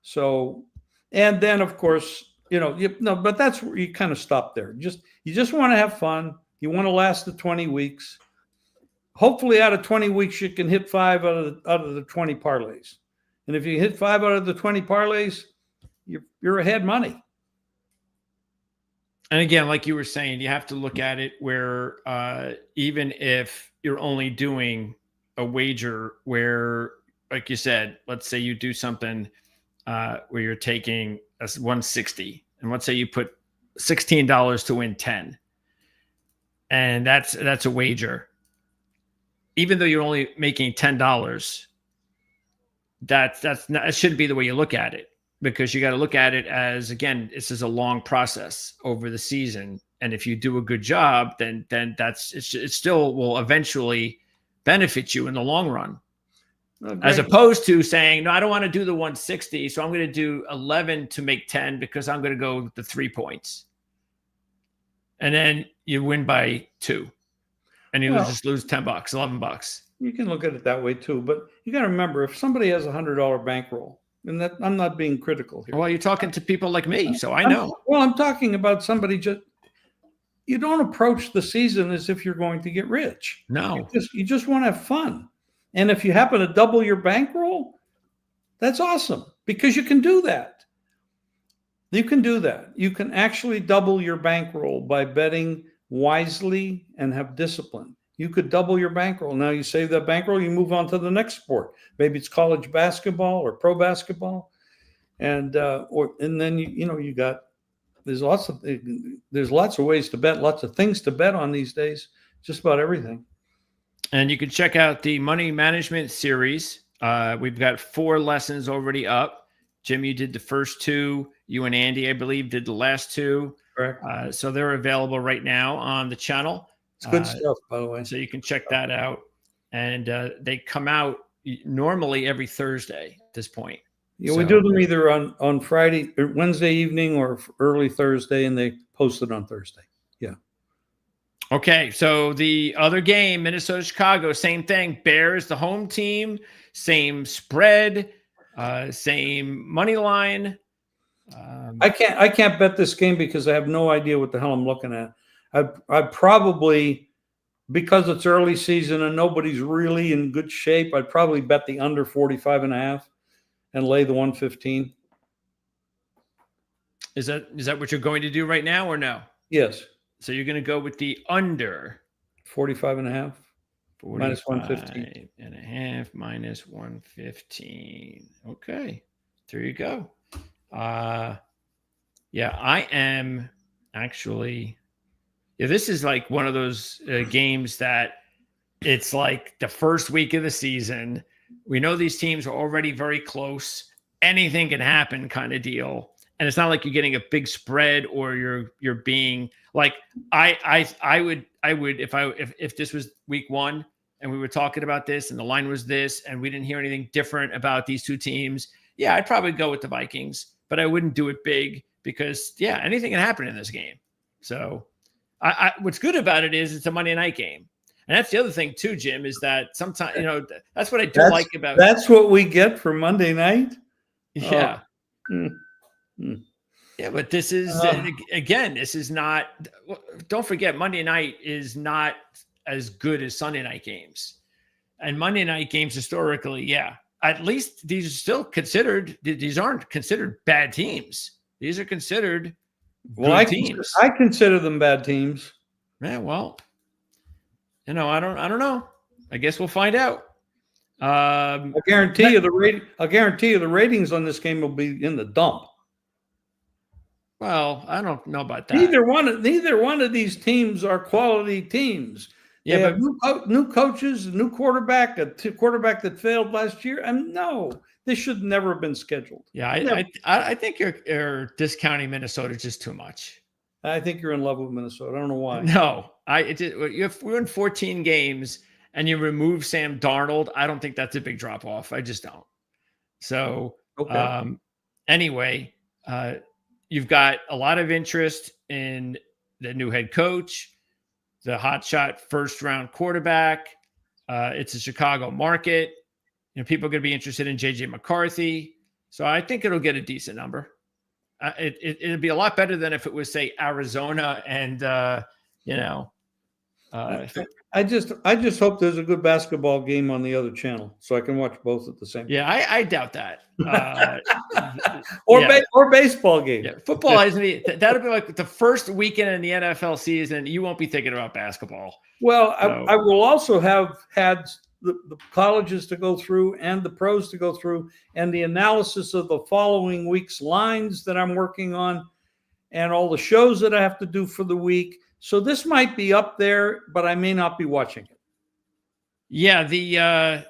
So, and then of course, but that's where you kind of stop there. You just want to have fun. You want to last the 20 weeks. Hopefully out of 20 weeks, you can hit 5 out of the 20 parlays. And if you hit 5 out of the 20 parlays, you're ahead money. And again, like you were saying, you have to look at it where even if you're only doing a wager where, like you said, let's say you do something where you're taking a 160, and let's say you put $16 to win 10, and that's a wager. Even though you're only making $10, that shouldn't be the way you look at it, because you got to look at it as, again, this is a long process over the season, and if you do a good job, then it still will eventually benefit you in the long run. As opposed to saying, no, I don't want to do the 160, so I'm going to do 11 to make 10 because I'm going to go the 3 points. And then you win by 2. And you just lose $10, $11. You can look at it that way too. But you got to remember, if somebody has a $100 bankroll, and that I'm not being critical here. Well, you're talking to people like me, so I know. I'm talking about somebody you don't approach the season as if you're going to get rich. No. You just want to have fun. And if you happen to double your bankroll, that's awesome, because you can do that. You can do that. You can actually double your bankroll by betting wisely and have discipline. You could double your bankroll. Now you save that bankroll, you move on to the next sport. Maybe it's college basketball or pro basketball. And then there's lots of ways to bet, lots of things to bet on these days, just about everything. And you can check out the money management series. We've got 4 lessons already up. Jim, you did the first 2. You and Andy, I believe, did the last 2. Correct. So they're available right now on the channel. It's good stuff, by the way. So you can check that out. And they come out normally every Thursday at this point. Yeah, we do them either on Friday or Wednesday evening or early Thursday, and they post it on Thursday. Yeah. Okay, so the other game, Minnesota, Chicago, same thing. Bears, the home team, same spread, same money line. I can't bet this game because I have no idea what the hell I'm looking at. I'd probably, because it's early season and nobody's really in good shape, I'd probably bet the under 45.5 and lay the 115. Is that what you're going to do right now or no? Yes. So you're going to go with the under 45.5 minus 115 and a half minus 115. Okay, there you go. Yeah, I am actually. Yeah, this is like one of those games that it's like the first week of the season. We know these teams are already very close. Anything can happen, kind of deal. And it's not like you're getting a big spread or you're being like I would if this was week 1 and we were talking about this and the line was this and we didn't hear anything different about these 2 teams. Yeah, I'd probably go with the Vikings, but I wouldn't do it big because anything can happen in this game. So what's good about it is it's a Monday night game. And that's the other thing too, Jim, is that sometimes, that's what I do like about. That's what we get for Monday night. Yeah. Yeah, but this is again, this is not. Don't forget, Monday night is not as good as Sunday night games, and Monday night games historically, at least these are still considered. These aren't considered bad teams. These are considered good teams. I consider them bad teams. Yeah, well, I don't know. I guess we'll find out. I guarantee you the ratings on this game will be in the dump. Well, I don't know about that. Neither one of these teams are quality teams. Yeah, they but have new coaches, a new quarterback, quarterback that failed last year. And no, this should never have been scheduled. Yeah, I think you're discounting Minnesota just too much. I think you're in love with Minnesota. I don't know why. No, if we're in 14 games and you remove Sam Darnold, I don't think that's a big drop off. I just don't. So, okay. Anyway, you've got a lot of interest in the new head coach, the hotshot first round quarterback. It's a Chicago market. People are going to be interested in JJ McCarthy. So I think it'll get a decent number. It'd be a lot better than if it was, say, Arizona and I just hope there's a good basketball game on the other channel so I can watch both at the same time. Yeah, I doubt that. Or baseball game. Yeah, football isn't. That'll be like the first weekend in the NFL season. You won't be thinking about basketball. Well, so. I will also have had the colleges to go through and the pros to go through and the analysis of the following week's lines that I'm working on and all the shows that I have to do for the week. So this might be up there, but I may not be watching it. Yeah, the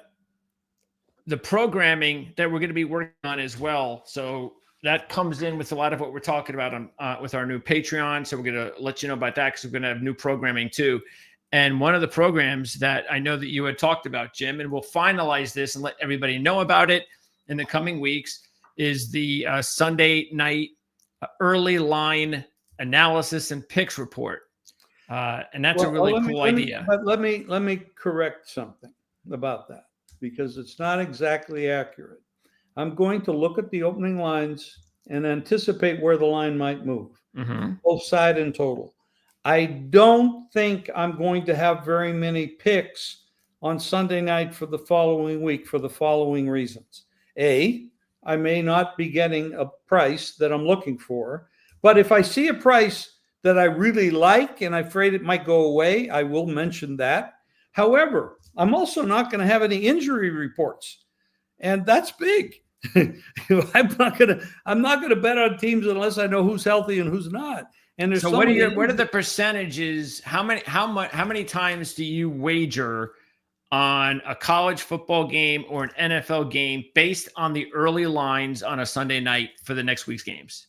programming that we're going to be working on as well. So that comes in with a lot of what we're talking about on with our new Patreon. So we're going to let you know about that because we're going to have new programming too. And one of the programs that I know that you had talked about, Jim, and we'll finalize this and let everybody know about it in the coming weeks, is the Sunday night early line analysis and picks report. And that's a really cool idea. But let me correct something about that because it's not exactly accurate. I'm going to look at the opening lines and anticipate where the line might move, both side and total. I don't think I'm going to have very many picks on Sunday night for the following week for the following reasons. A, I may not be getting a price that I'm looking for, but if I see a price that I really like and I'm afraid it might go away, I will mention that. However, I'm also not going to have any injury reports, and that's big. I'm not gonna bet on teams unless I know who's healthy and who's not. And there's so what are the percentages? How many times do you wager on a college football game or an NFL game based on the early lines on a Sunday night for the next week's games?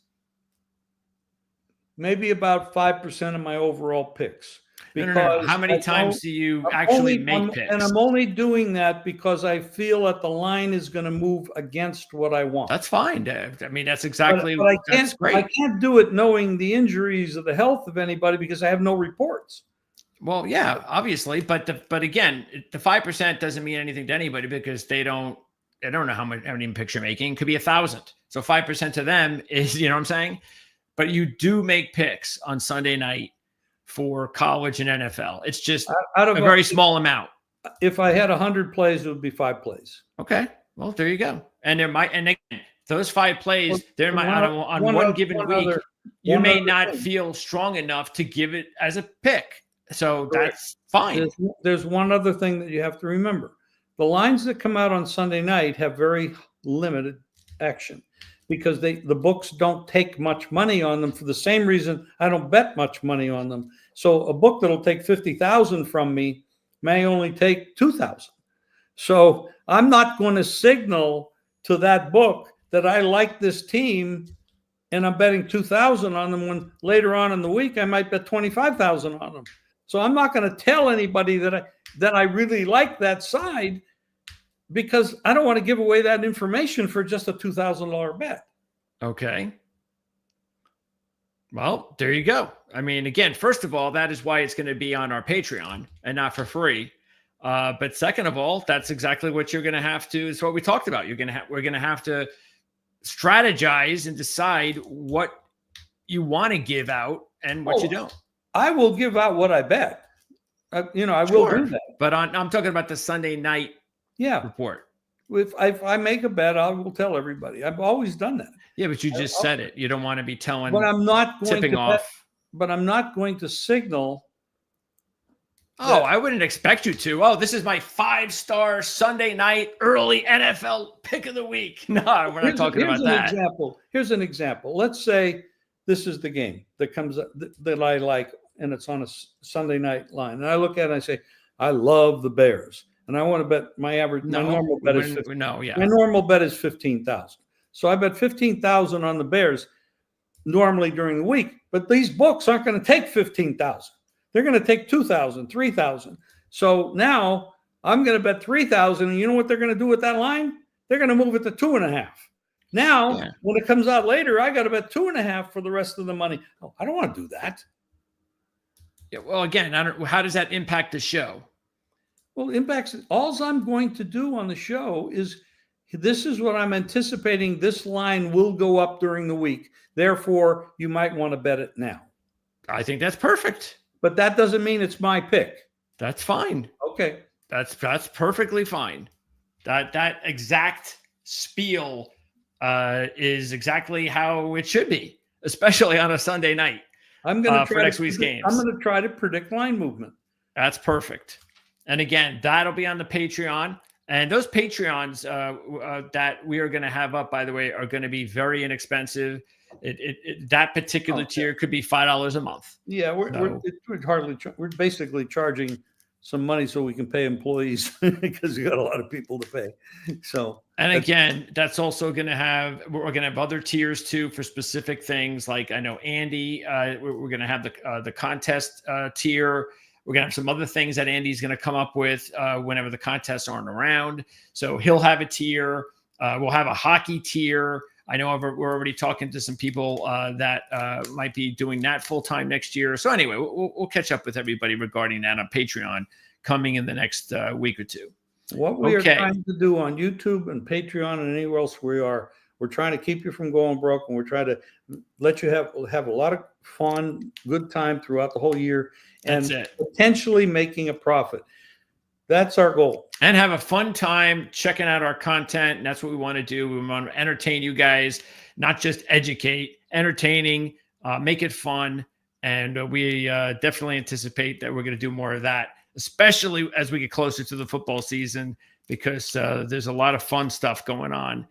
Maybe about 5% of my overall picks. No. How many times do you actually make picks? And I'm only doing that because I feel that the line is going to move against what I want. That's fine. I mean, that's exactly. But that's great. I can't do it knowing the injuries or the health of anybody because I have no reports. Well, yeah, obviously, but again, the 5% doesn't mean anything to anybody because they don't know how many picks you're making. It could be 1,000. So 5% to them is, you know what I'm saying? But you do make picks on Sunday night for college and NFL. It's just a very small amount. If I had 100 plays, it would be 5 plays. Okay. Well, there you go. And again, those 5 plays, on one given week, you may not feel strong enough to give it as a pick. So that's fine. There's one other thing that you have to remember. The lines that come out on Sunday night have very limited action because the books don't take much money on them for the same reason I don't bet much money on them. So a book that'll take 50,000 from me may only take 2,000. So I'm not going to signal to that book that I like this team and I'm betting 2,000 on them when later on in the week I might bet 25,000 on them. So I'm not going to tell anybody that I really like that side because I don't want to give away that information for just a $2,000 bet. Okay. Well, there you go. I mean, again, first of all, that is why it's going to be on our Patreon and not for free. But second of all, that's exactly what you're going to have to. It's what we talked about. We're going to have to strategize and decide what you want to give out and what you don't. I will give out what I bet. I will do that. But I'm talking about the Sunday night report. If I make a bet, I will tell everybody. I've always done that. Yeah, but you just said it. You don't want to be telling. But I'm not going tipping to off. But I'm not going to signal Oh, I wouldn't expect you to. Oh, this is my 5-star Sunday night early NFL pick of the week. No, we're not talking about that. Here's an example. Let's say this is the game that comes up that I like, and it's on a Sunday night line. And I look at it and I say, I love the Bears. And I want to bet my normal bet is 15, my normal bet is 15,000. So I bet 15,000 on the Bears normally during the week. But these books aren't going to take 15,000. They're going to take 2,000, 3,000. So now I'm going to bet 3,000. And you know what they're going to do with that line? They're going to move it to 2.5. Now, when it comes out later, I got to bet 2.5 for the rest of the money. Oh, I don't want to do that. Yeah. Well, again, how does that impact the show? Well, impacts. All I'm going to do on the show is this is what I'm anticipating. This line will go up during the week. Therefore, you might want to bet it now. I think that's perfect. But that doesn't mean it's my pick. That's fine. Okay. That's perfectly fine. That exact spiel is exactly how it should be, especially on a Sunday night. I'm going to for next week's games. I'm going to try to predict line movement. That's perfect. And again, that'll be on the Patreon. And those Patreons that we are going to have up, by the way, are going to be very inexpensive. That particular tier could be $5 a month. Yeah, we're basically charging some money so we can pay employees because we got a lot of people to pay. So, and again, that's also going to have, we're going to have other tiers too for specific things. Like I know Andy, we're going to have the contest tier. We're going to have some other things that Andy's going to come up with whenever the contests aren't around. So he'll have a tier. We'll have a hockey tier. I know we're already talking to some people that might be doing that full-time next year. So anyway, we'll catch up with everybody regarding that on Patreon coming in the next week or two. What we are trying to do on YouTube and Patreon and anywhere else we're trying to keep you from going broke, and we're trying to let you have a lot of fun, good time throughout the whole year, and potentially making a profit. That's our goal. And have a fun time checking out our content. And that's what we want to do. We want to entertain you guys, not just educate, entertaining, make it fun. And we definitely anticipate that we're going to do more of that, especially as we get closer to the football season, because there's a lot of fun stuff going on.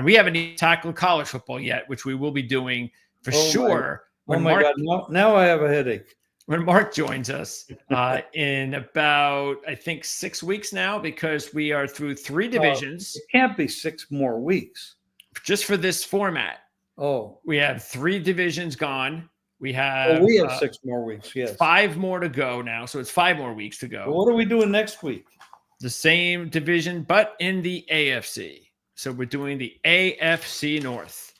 We haven't even tackled college football yet, which we will be doing for sure. Oh my God. Now I have a headache. When Mark joins us in about, I think, 6 weeks now, because we are through 3 divisions. It can't be 6 more weeks. Just for this format. Oh. We have 3 divisions gone. We have 6 more weeks, yes. 5 more to go now, so it's 5 more weeks to go. Well, what are we doing next week? The same division, but in the AFC. So we're doing the AFC North.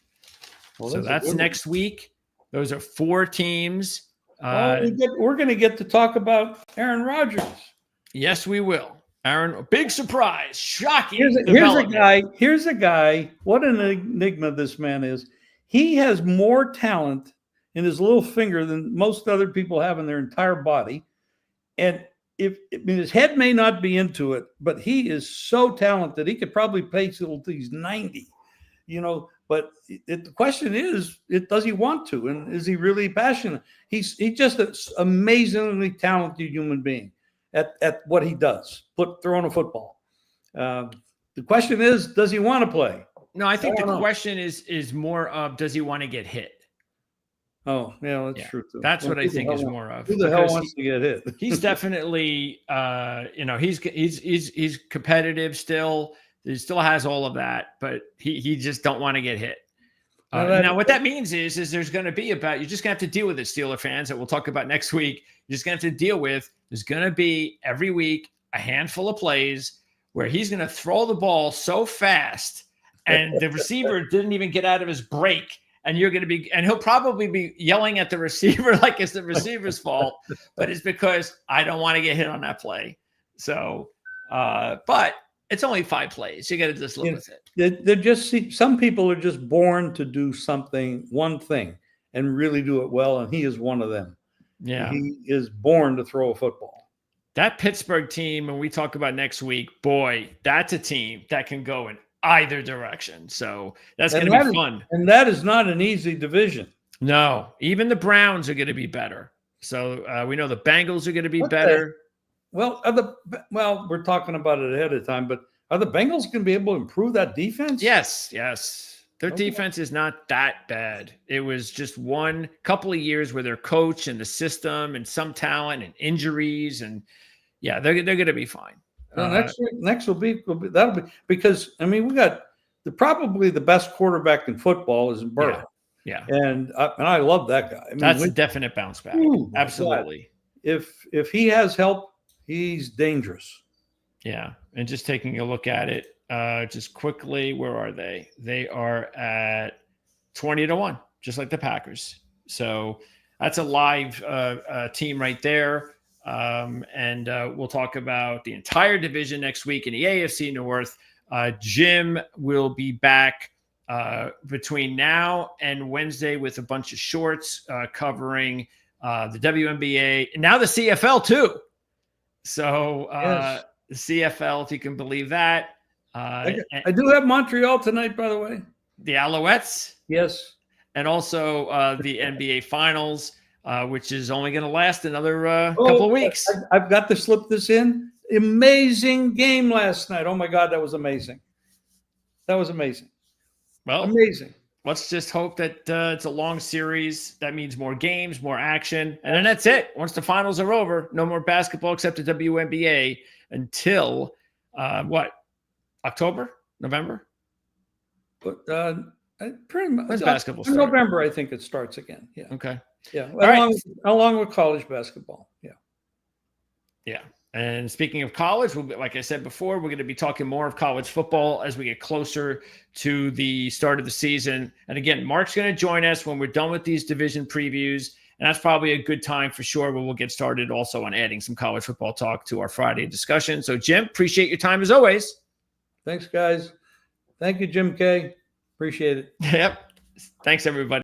Well, so that's next week. Those are 4 teams. We're going to get to talk about Aaron Rodgers. Yes, we will. Aaron, big surprise, shocking. Here's a guy. What an enigma this man is. He has more talent in his little finger than most other people have in their entire body. And his head may not be into it, but he is so talented. He could probably play till he's 90, But the question is, does he want to? And is he really passionate? He's just an amazingly talented human being at what he does, throwing a football. The question is, does he want to play? No, I think the question is more of, does he want to get hit? Oh, yeah, that's true too. That's what I think is more of. Who the hell wants to get hit? He's definitely, he's competitive still. He still has all of that, but he just don't want to get hit. Now, what that means is there's going to be you're just going to have to deal with it, Steeler fans, that we'll talk about next week. You're just going to have to deal with, there's going to be every week a handful of plays where he's going to throw the ball so fast and the receiver didn't even get out of his break. And and he'll probably be yelling at the receiver like it's the receiver's fault, but it's because I don't want to get hit on that play. So, but it's only 5 plays. You got to just live with it. Some people are just born to do one thing and really do it well. And he is one of them. Yeah. He is born to throw a football. That Pittsburgh team, when we talk about next week, boy, that's a team that can go in either direction. So that's going to be fun. And that is not an easy division. No, even the Browns are going to be better. So we know the Bengals are going to be better. well, we're talking about it ahead of time, but are the Bengals going to be able to improve that defense? Yes. Their defense is not that bad. It was just one couple of years where their coach and the system and some talent and injuries, and yeah, they're going to be fine. Next will be that'll be, because I mean, we got probably the best quarterback in football is Burrow. Yeah. And I love that guy. I mean, that's a definite bounce back. Absolutely. If he has help, he's dangerous. Yeah. And just taking a look at it, just quickly, where are they? They are at 20-1, just like the Packers. So that's a live team right there. And we'll talk about the entire division next week in the AFC North. Jim will be back between now and Wednesday with a bunch of shorts covering the WNBA and now the CFL too. So yes. The CFL, if you can believe that. I do have Montreal tonight, by the way. The Alouettes. Yes. And also the NBA Finals, which is only going to last another couple of weeks. I've got to slip this in. Amazing game last night. Oh, my God, that was amazing. That was amazing. Well, amazing. Let's just hope that it's a long series. That means more games, more action. And then that's it. Once the finals are over, no more basketball except the WNBA until October, November? But pretty much. When's basketball in November, I think it starts again. Yeah. Okay. Yeah. Along with college basketball. Yeah. Yeah. And speaking of college, like I said before, we're going to be talking more of college football as we get closer to the start of the season. And again, Mark's going to join us when we're done with these division previews. And that's probably a good time for sure, but we'll get started also on adding some college football talk to our Friday discussion. So, Jim, appreciate your time as always. Thanks, guys. Thank you, Jim K. Appreciate it. Yep. Thanks, everybody.